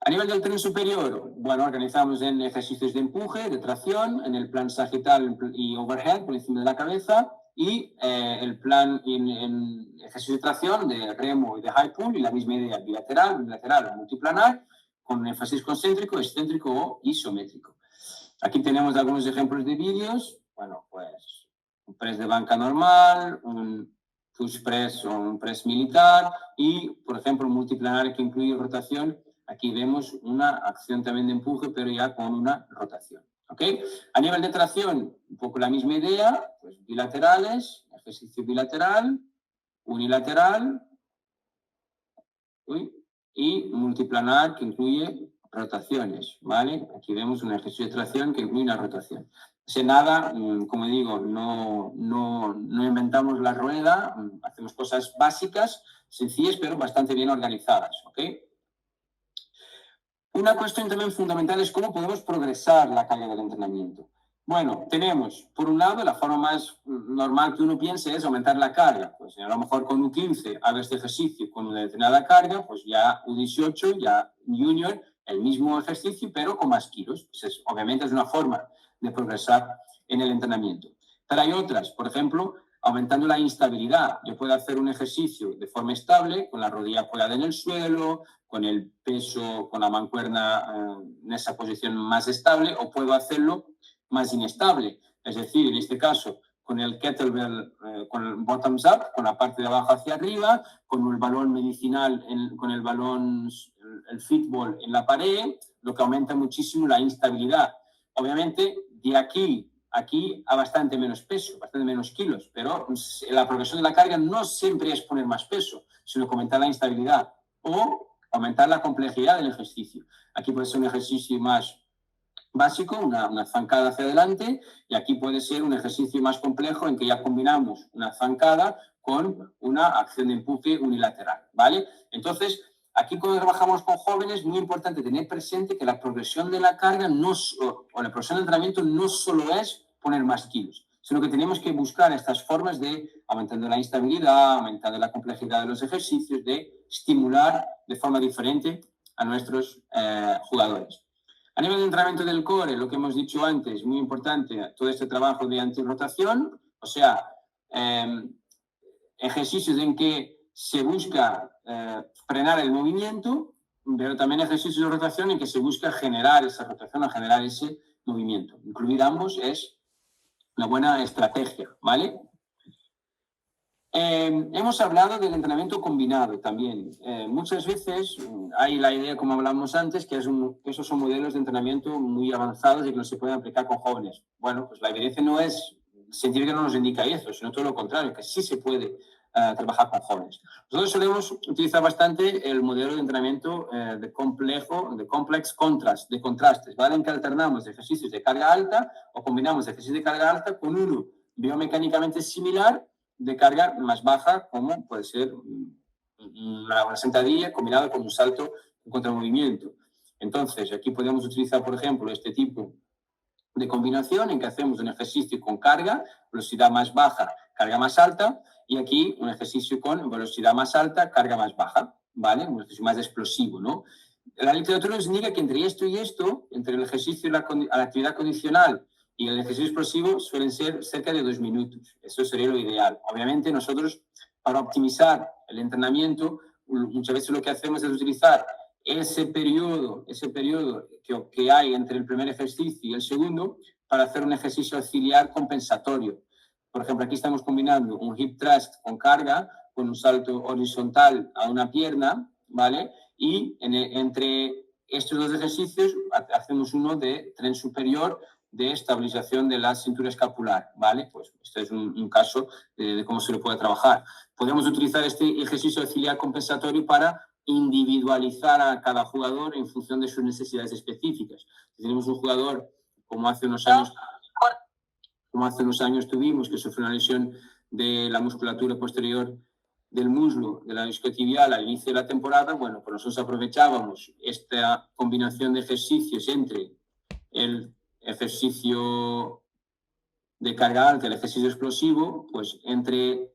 A nivel del tren superior, bueno, organizamos en ejercicios de empuje, de tracción, en el plan sagital y overhead por encima de la cabeza, y el plan en ejercicio de tracción de remo y de high pull, y la misma idea, bilateral, unilateral o multiplanar, con énfasis concéntrico, excéntrico o isométrico. Aquí tenemos algunos ejemplos de vídeos. Bueno, pues un press de banca normal, un push press o un press militar y, por ejemplo, un multiplanar que incluye rotación. Aquí vemos una acción también de empuje, pero ya con una rotación. ¿Ok? A nivel de tracción, un poco la misma idea, pues bilaterales, ejercicio bilateral, unilateral y multiplanar que incluye rotaciones, ¿vale? Aquí vemos un ejercicio de tracción que incluye una rotación. O sea, nada, como digo, no inventamos la rueda, hacemos cosas básicas, sencillas, pero bastante bien organizadas, ¿ok? Una cuestión también fundamental es cómo podemos progresar la carga del entrenamiento. Bueno, tenemos, por un lado, la forma más normal que uno piense es aumentar la carga. Pues a lo mejor con U15 hago este ejercicio con una determinada carga, pues ya U18, ya Junior, el mismo ejercicio, pero con más kilos. Pues obviamente es una forma de progresar en el entrenamiento. Pero hay otras, por ejemplo, aumentando la instabilidad. Yo puedo hacer un ejercicio de forma estable, con la rodilla apoyada en el suelo, con el peso, con la mancuerna en esa posición más estable, o puedo hacerlo más inestable. Es decir, en este caso, con el kettlebell, con el bottoms up, con la parte de abajo hacia arriba, con el balón medicinal, con el balón, el fitball en la pared, lo que aumenta muchísimo la instabilidad. Obviamente, de aquí a bastante menos peso, bastante menos kilos, pero la progresión de la carga no siempre es poner más peso, sino aumentar la instabilidad o aumentar la complejidad del ejercicio. Aquí puede ser un ejercicio más básico, una zancada hacia adelante, y aquí puede ser un ejercicio más complejo en que ya combinamos una zancada con una acción de empuje unilateral, ¿vale? Entonces, Aquí cuando trabajamos con jóvenes es muy importante tener presente que la progresión de la carga o la progresión del entrenamiento no solo es poner más kilos, sino que tenemos que buscar estas formas de aumentando la instabilidad, aumentando la complejidad de los ejercicios, de estimular de forma diferente a nuestros jugadores. A nivel de entrenamiento del core, lo que hemos dicho antes, muy importante, todo este trabajo de antirrotación, o sea, ejercicios en que se busca frenar el movimiento, pero también ejercicios de rotación en que se busca generar esa rotación o generar ese movimiento. Incluir ambos es una buena estrategia, ¿vale? Hemos hablado del entrenamiento combinado también. Muchas veces hay la idea, como hablamos antes, que esos son modelos de entrenamiento muy avanzados y que no se pueden aplicar con jóvenes. Bueno, pues la evidencia no es científica, no nos indica eso, sino todo lo contrario, que sí se puede trabajar con jóvenes. Nosotros solemos utilizar bastante el modelo de entrenamiento de complex contrast, de contrastes, ¿vale? En que alternamos ejercicios de carga alta o combinamos ejercicios de carga alta con uno biomecánicamente similar de carga más baja, como puede ser una sentadilla combinada con un salto en contramovimiento. Entonces, aquí podemos utilizar, por ejemplo, este tipo de combinación en que hacemos un ejercicio con carga, velocidad más baja, carga más alta, y aquí un ejercicio con velocidad más alta, carga más baja, ¿vale? Un ejercicio más explosivo, ¿no? La literatura nos indica que entre esto y esto, entre el ejercicio y la actividad condicional y el ejercicio explosivo, suelen ser cerca de 2 minutos. Eso sería lo ideal. Obviamente, nosotros, para optimizar el entrenamiento, muchas veces lo que hacemos es utilizar ese periodo que hay entre el primer ejercicio y el segundo para hacer un ejercicio auxiliar compensatorio. Por ejemplo, aquí estamos combinando un hip thrust con carga, con un salto horizontal a una pierna, ¿vale? Y entre estos dos ejercicios hacemos uno de tren superior de estabilización de la cintura escapular, ¿vale? Pues este es un caso de cómo se lo puede trabajar. Podemos utilizar este ejercicio auxiliar compensatorio para individualizar a cada jugador en función de sus necesidades específicas. Si tenemos un jugador, como hace unos años tuvimos, que sufrió una lesión de la musculatura posterior del muslo, de la isquiotibial al inicio de la temporada, bueno, pues nosotros aprovechábamos esta combinación de ejercicios entre el ejercicio de carga alta y el ejercicio explosivo, pues entre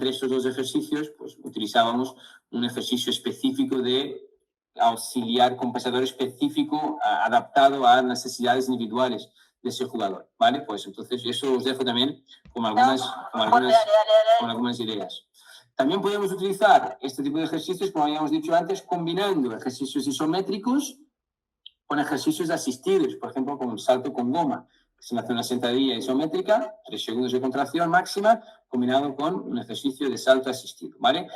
estos dos ejercicios, pues utilizábamos un ejercicio específico de auxiliar compensador específico adaptado a necesidades individuales de ese jugador, ¿vale? Pues entonces eso os dejo también con algunas ideas. También podemos utilizar este tipo de ejercicios, como habíamos dicho antes, combinando ejercicios isométricos con ejercicios asistidos, por ejemplo, con un salto con goma. Se hace una sentadilla isométrica, 3 segundos de contracción máxima, combinado con un ejercicio de salto asistido, ¿vale?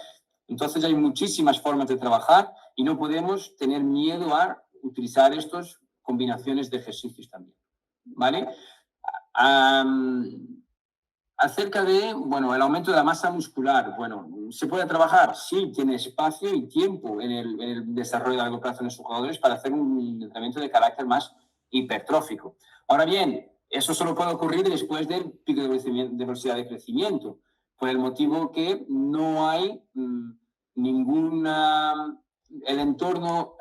Entonces hay muchísimas formas de trabajar y no podemos tener miedo a utilizar estas combinaciones de ejercicios también, ¿vale? Acerca de, bueno, el aumento de la masa muscular, bueno, ¿se puede trabajar? Sí, tiene espacio y tiempo en el desarrollo a largo plazo de nuestros jugadores para hacer un entrenamiento de carácter más hipertrófico. Ahora bien, eso solo puede ocurrir después del pico de velocidad de crecimiento, por el motivo que no hay el entorno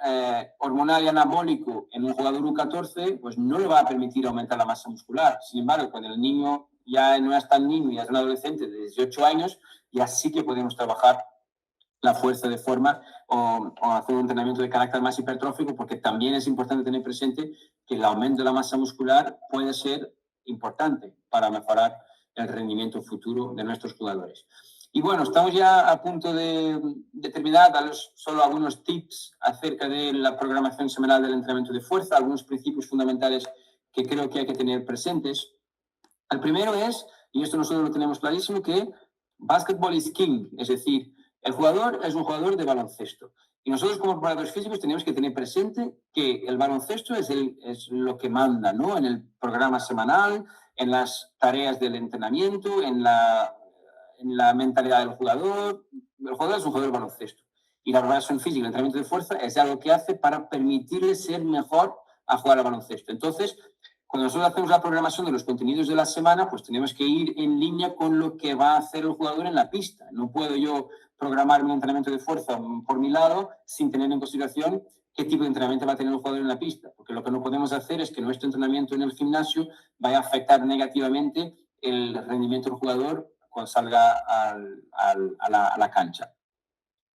hormonal y anabólico en un jugador U14, pues no le va a permitir aumentar la masa muscular. Sin embargo, cuando el niño ya no es tan niño, ya es un adolescente de 18 años, ya sí que podemos trabajar la fuerza de forma o hacer un entrenamiento de carácter más hipertrófico, porque también es importante tener presente que el aumento de la masa muscular puede ser importante para mejorar el rendimiento futuro de nuestros jugadores. Y bueno, estamos ya a punto de terminar, daros solo algunos tips acerca de la programación semanal del entrenamiento de fuerza, algunos principios fundamentales que creo que hay que tener presentes. El primero es, y esto nosotros lo tenemos clarísimo, que basketball is king, es decir, el jugador es un jugador de baloncesto. Y nosotros como preparadores físicos tenemos que tener presente que el baloncesto es lo que manda, ¿no? En el programa semanal, en las tareas del entrenamiento, en la mentalidad del jugador. El jugador es un jugador de baloncesto. Y la preparación física, el entrenamiento de fuerza, es algo que hace para permitirle ser mejor a jugar al baloncesto. Entonces, Cuando nosotros hacemos la programación de los contenidos de la semana, pues tenemos que ir en línea con lo que va a hacer el jugador en la pista. No puedo yo programar un entrenamiento de fuerza por mi lado sin tener en consideración qué tipo de entrenamiento va a tener el jugador en la pista, porque lo que no podemos hacer es que nuestro entrenamiento en el gimnasio vaya a afectar negativamente el rendimiento del jugador cuando salga a la cancha.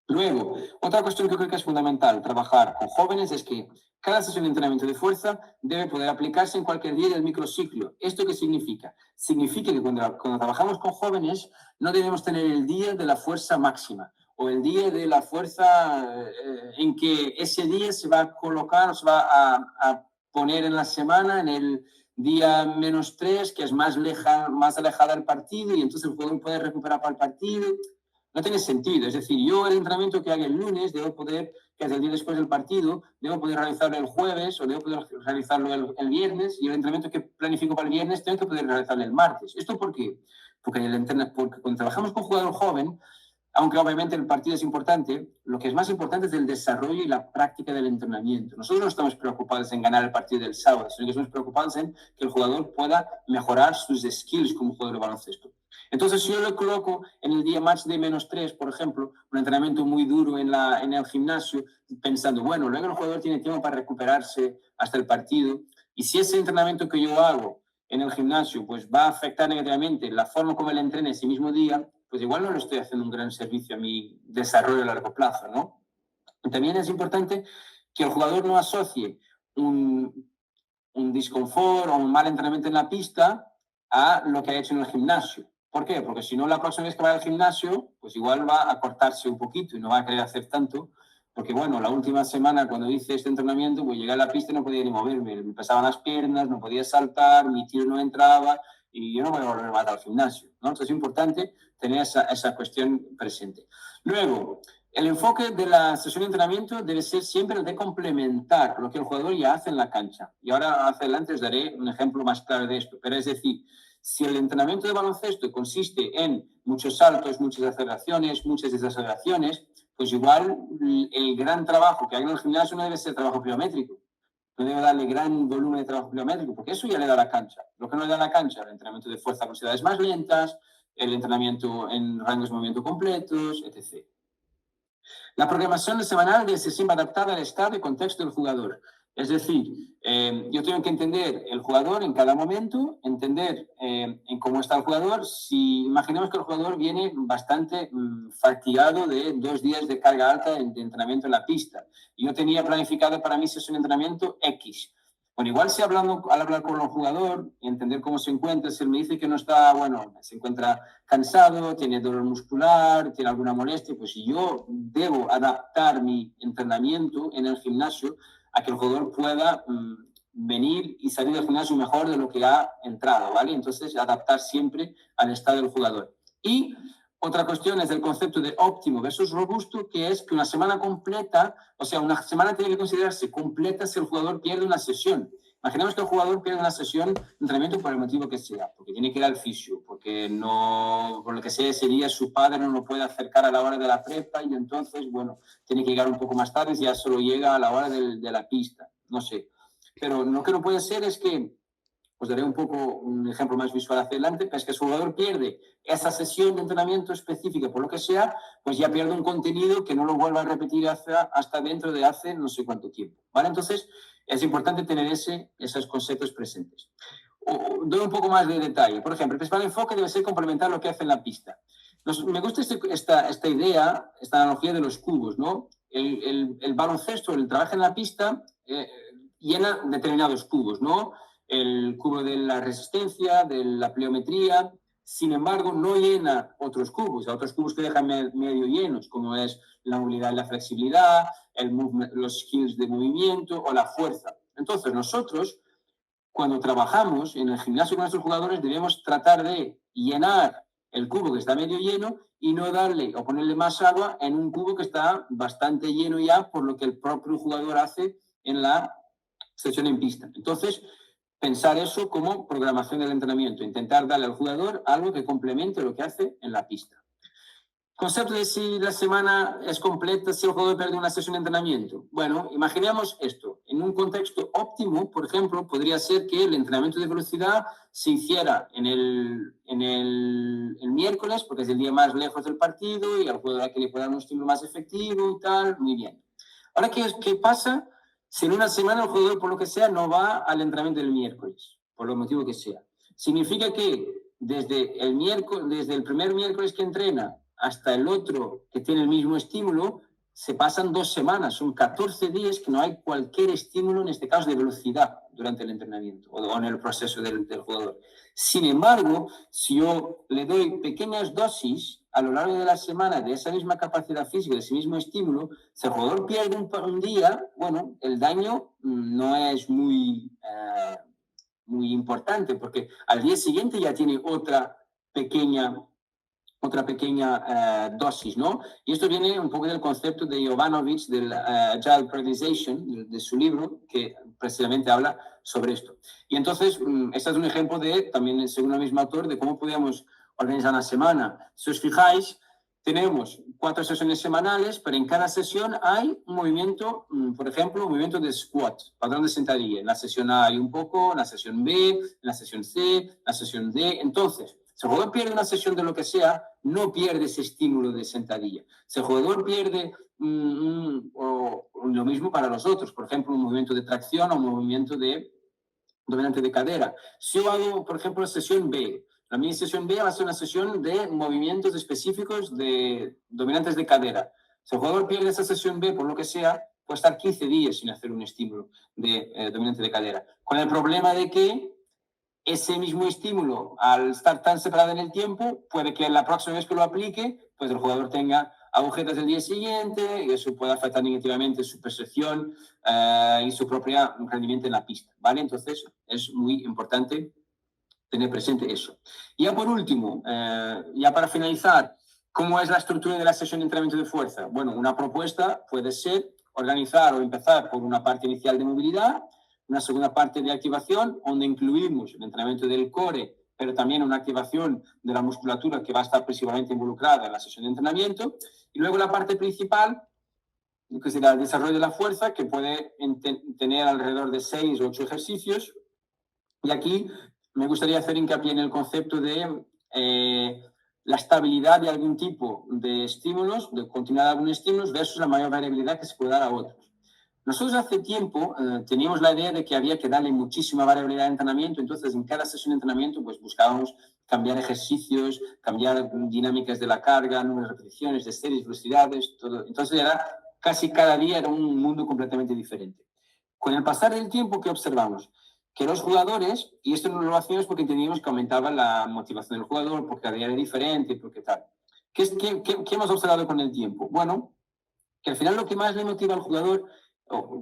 Luego, otra cuestión que creo que es fundamental trabajar con jóvenes es que cada sesión de entrenamiento de fuerza debe poder aplicarse en cualquier día del microciclo. ¿Esto qué significa? Significa que cuando trabajamos con jóvenes no debemos tener el día de la fuerza máxima o el día de la fuerza en que ese día se va a colocar o se va a poner en la semana en el día -3, que es más alejada del partido y entonces el jugador puede recuperar para el partido. No tiene sentido. Es decir, yo el entrenamiento que haga el lunes debo poder, que es el día después del partido, debo poder realizarlo el jueves o debo poder realizarlo el viernes, y el entrenamiento que planifico para el viernes tengo que poder realizarlo el martes. ¿Esto por qué? Porque cuando trabajamos con jugador joven, aunque obviamente el partido es importante, lo que es más importante es el desarrollo y la práctica del entrenamiento. Nosotros no estamos preocupados en ganar el partido del sábado, sino que estamos preocupados en que el jugador pueda mejorar sus skills como jugador de baloncesto. Entonces, si yo lo coloco en el día match de -3, por ejemplo, un entrenamiento muy duro en el gimnasio, pensando, bueno, luego el jugador tiene tiempo para recuperarse hasta el partido, y si ese entrenamiento que yo hago en el gimnasio pues va a afectar negativamente la forma como él entrena ese mismo día, pues igual no le estoy haciendo un gran servicio a mi desarrollo a largo plazo, ¿no? Y también es importante que el jugador no asocie un disconfort o un mal entrenamiento en la pista a lo que ha hecho en el gimnasio. ¿Por qué? Porque si no, la próxima vez que vaya al gimnasio, pues igual va a cortarse un poquito y no va a querer hacer tanto. Porque, bueno, la última semana cuando hice este entrenamiento, pues llegué a la pista y no podía ni moverme. Me pesaban las piernas, no podía saltar, mi tiro no entraba y yo no voy a volver más al gimnasio, ¿no? Entonces es importante tener esa cuestión presente. Luego, el enfoque de la sesión de entrenamiento debe ser siempre el de complementar lo que el jugador ya hace en la cancha. Y ahora, hacia adelante, os daré un ejemplo más claro de esto. Pero es decir, si el entrenamiento de baloncesto consiste en muchos saltos, muchas aceleraciones, muchas desaceleraciones, pues igual el gran trabajo que hay en el gimnasio no debe ser trabajo pliométrico. No debe darle gran volumen de trabajo pliométrico, porque eso ya le da la cancha. Lo que no le da la cancha, el entrenamiento de fuerza con velocidades más lentas, el entrenamiento en rangos de movimiento completos, etc. La programación semanal debe ser siempre adaptada al estado y contexto del jugador. Es decir, yo tengo que entender el jugador en cada momento, entender en cómo está el jugador. Si imaginemos que el jugador viene bastante fatigado de 2 días de carga alta de entrenamiento en la pista, y yo tenía planificado para mí sesión de entrenamiento X. Bueno, igual si al hablar con el jugador y entender cómo se encuentra, si él me dice que no está, bueno, se encuentra cansado, tiene dolor muscular, tiene alguna molestia, pues si yo debo adaptar mi entrenamiento en el gimnasio a que el jugador pueda venir y salir del gimnasio mejor de lo que ha entrado, ¿vale? Entonces, adaptar siempre al estado del jugador. Y otra cuestión es el concepto de óptimo versus robusto, que es que una semana completa, o sea, una semana tiene que considerarse completa si el jugador pierde una sesión. Imaginemos que el jugador pierde una sesión de entrenamiento por el motivo que sea, porque tiene que ir al fisio, porque no, por lo que sea ese día su padre no lo puede acercar a la hora de la prepa y entonces, bueno, tiene que llegar un poco más tarde y ya solo llega a la hora de la pista, no sé. Pero lo que no puede ser es que, os daré un poco un ejemplo más visual hacia adelante, pero es que el jugador pierde esa sesión de entrenamiento específica por lo que sea, pues ya pierde un contenido que no lo vuelva a repetir hasta dentro de hace no sé cuánto tiempo, ¿vale? Entonces, es importante tener esos conceptos presentes. Doy un poco más de detalle. Por ejemplo, el principal enfoque debe ser complementar lo que hace en la pista. Me gusta esta idea, esta analogía de los cubos, ¿no? El baloncesto, el trabajo en la pista, llena determinados cubos, ¿no? El cubo de la resistencia, de la pliometría. Sin embargo, no llena otros cubos que dejan medio llenos, como es la movilidad y la flexibilidad, los skills de movimiento o la fuerza. Entonces, nosotros, cuando trabajamos en el gimnasio con nuestros jugadores, debemos tratar de llenar el cubo que está medio lleno y no darle o ponerle más agua en un cubo que está bastante lleno ya por lo que el propio jugador hace en la sesión en pista. Entonces, pensar eso como programación del entrenamiento, intentar darle al jugador algo que complemente lo que hace en la pista. Concepto de si la semana es completa, si el jugador pierde una sesión de entrenamiento. Bueno, imaginemos esto. En un contexto óptimo, por ejemplo, podría ser que el entrenamiento de velocidad se hiciera el miércoles, porque es el día más lejos del partido y al jugador hay que le pueda dar un estímulo más efectivo y tal. Muy bien. Ahora, ¿qué pasa si en una semana el jugador, por lo que sea, no va al entrenamiento del miércoles? Por lo motivo que sea. Significa que desde el primer miércoles que entrena hasta el otro que tiene el mismo estímulo, se pasan 2 semanas, son 14 días que no hay cualquier estímulo, en este caso de velocidad, durante el entrenamiento o en el proceso del jugador. Sin embargo, si yo le doy pequeñas dosis a lo largo de la semana de esa misma capacidad física, de ese mismo estímulo, si el jugador pierde un día, bueno, el daño no es muy importante, porque al día siguiente ya tiene pequeña dosis, ¿no? Y esto viene un poco del concepto de Jovanovic, del Agile Periodization, de su libro, que precisamente habla sobre esto. Y entonces, este es un ejemplo también según el mismo autor, de cómo podríamos organizar una semana. Si os fijáis, tenemos 4 sesiones semanales, pero en cada sesión hay un movimiento, por ejemplo, un movimiento de squat, patrón de sentadilla. En la sesión A hay un poco, en la sesión B, en la sesión C, en la sesión D. Entonces, si el jugador pierde una sesión de lo que sea, no pierde ese estímulo de sentadilla. Si el jugador pierde o lo mismo para los otros, por ejemplo, un movimiento de tracción o un movimiento de dominante de cadera. Si yo hago, por ejemplo, la sesión B, la mini sesión B va a ser una sesión de movimientos específicos de dominantes de cadera. Si el jugador pierde esa sesión B por lo que sea, puede estar 15 días sin hacer un estímulo de dominante de cadera. Con el problema de que ese mismo estímulo, al estar tan separado en el tiempo, puede que la próxima vez que lo aplique, pues el jugador tenga agujetas el día siguiente y eso puede afectar negativamente su percepción y su propio rendimiento en la pista, ¿vale? Entonces, es muy importante tener presente eso. Y ya por último, ya para finalizar, ¿cómo es la estructura de la sesión de entrenamiento de fuerza? Bueno, una propuesta puede ser organizar o empezar por una parte inicial de movilidad, una segunda parte de activación, donde incluimos el entrenamiento del core, pero también una activación de la musculatura que va a estar principalmente involucrada en la sesión de entrenamiento, y luego la parte principal, que será el desarrollo de la fuerza, que puede tener alrededor de 6 o 8 ejercicios, y aquí me gustaría hacer hincapié en el concepto de la estabilidad de algún tipo de estímulos, de continuidad de algunos estímulos versus la mayor variabilidad que se puede dar a otros. Nosotros hace tiempo teníamos la idea de que había que darle muchísima variabilidad de entrenamiento, entonces en cada sesión de entrenamiento pues buscábamos cambiar ejercicios, cambiar dinámicas de la carga, números de repeticiones, de series, velocidades, todo. Entonces casi cada día era un mundo completamente diferente. Con el pasar del tiempo, ¿qué observamos? Que los jugadores, y esto no lo hacíamos porque entendíamos que aumentaba la motivación del jugador, porque cada día era diferente, porque tal. ¿Qué hemos observado con el tiempo? Bueno, que al final lo que más le motiva al jugador,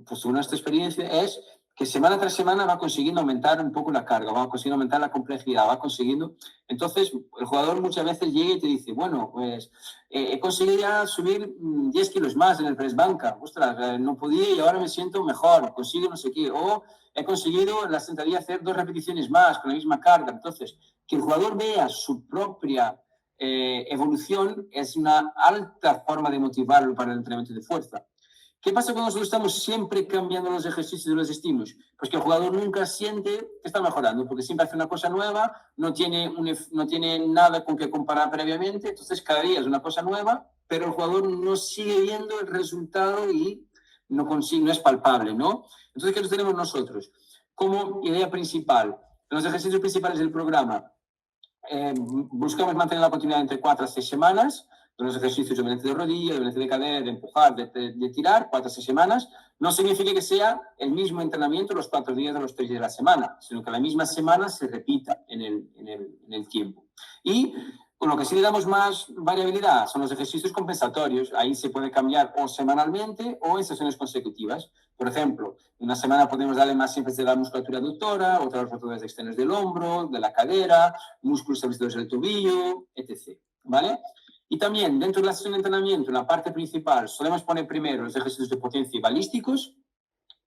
pues según nuestra experiencia, es que semana tras semana va consiguiendo aumentar un poco la carga, va consiguiendo aumentar la complejidad, va consiguiendo... Entonces, el jugador muchas veces llega y te dice, bueno, pues he conseguido ya subir 10 kilos más en el press banca, ostras, no podía y ahora me siento mejor, consigo no sé qué, o he conseguido en la sentadilla hacer 2 repeticiones más con la misma carga. Entonces, que el jugador vea su propia evolución es una alta forma de motivarlo para el entrenamiento de fuerza. ¿Qué pasa cuando nosotros estamos siempre cambiando los ejercicios y los estímulos? Pues que el jugador nunca siente que está mejorando, porque siempre hace una cosa nueva, no tiene nada con que comparar previamente, entonces cada día es una cosa nueva, pero el jugador no sigue viendo el resultado y no es palpable, ¿no? Entonces, ¿qué tenemos nosotros? Como idea principal, en los ejercicios principales del programa, buscamos mantener la continuidad entre 4 a 6 semanas, de los ejercicios de dominante de rodilla, de dominante de cadera, de empujar, de tirar, 4 a 6 semanas. No significa que sea el mismo entrenamiento los 4 días o los 3 días de la semana, sino que la misma semana se repita en el tiempo. Y con lo que sí le damos más variabilidad son los ejercicios compensatorios. Ahí se puede cambiar o semanalmente o en sesiones consecutivas. Por ejemplo, una semana podemos darle más énfasis de la musculatura aductora, otra los rotadores externos del hombro, de la cadera, músculos estabilizadores del tobillo, etc. ¿Vale? Y también dentro de la sesión de entrenamiento, en la parte principal, solemos poner primero los ejercicios de potencia y balísticos,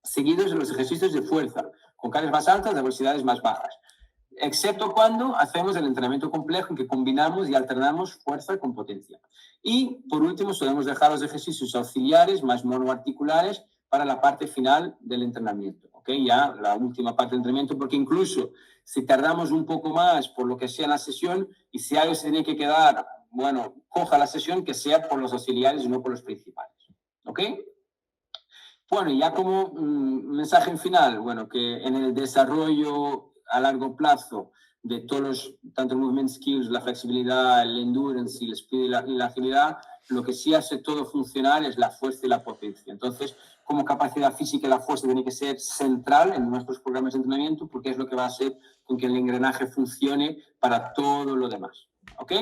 seguidos de los ejercicios de fuerza, con cargas más altas, de velocidades más bajas. excepto cuando hacemos el entrenamiento complejo en que combinamos y alternamos fuerza con potencia. Y por último, solemos dejar los ejercicios auxiliares más monoarticulares para la parte final del entrenamiento, ¿ok? Ya la última parte del entrenamiento, porque incluso si tardamos un poco más por lo que sea en la sesión y si algo se tiene que quedar, bueno, coja la sesión, que sea por los auxiliares y no por los principales, ¿ok? Bueno, y ya como mensaje en final, bueno, que en el desarrollo a largo plazo de todos los, tanto el movement skills, la flexibilidad, el endurance y el speed y la agilidad, lo que sí hace todo funcionar es la fuerza y la potencia. Entonces, como capacidad física, la fuerza tiene que ser central en nuestros programas de entrenamiento porque es lo que va a hacer con que el engranaje funcione para todo lo demás. ¿Ok?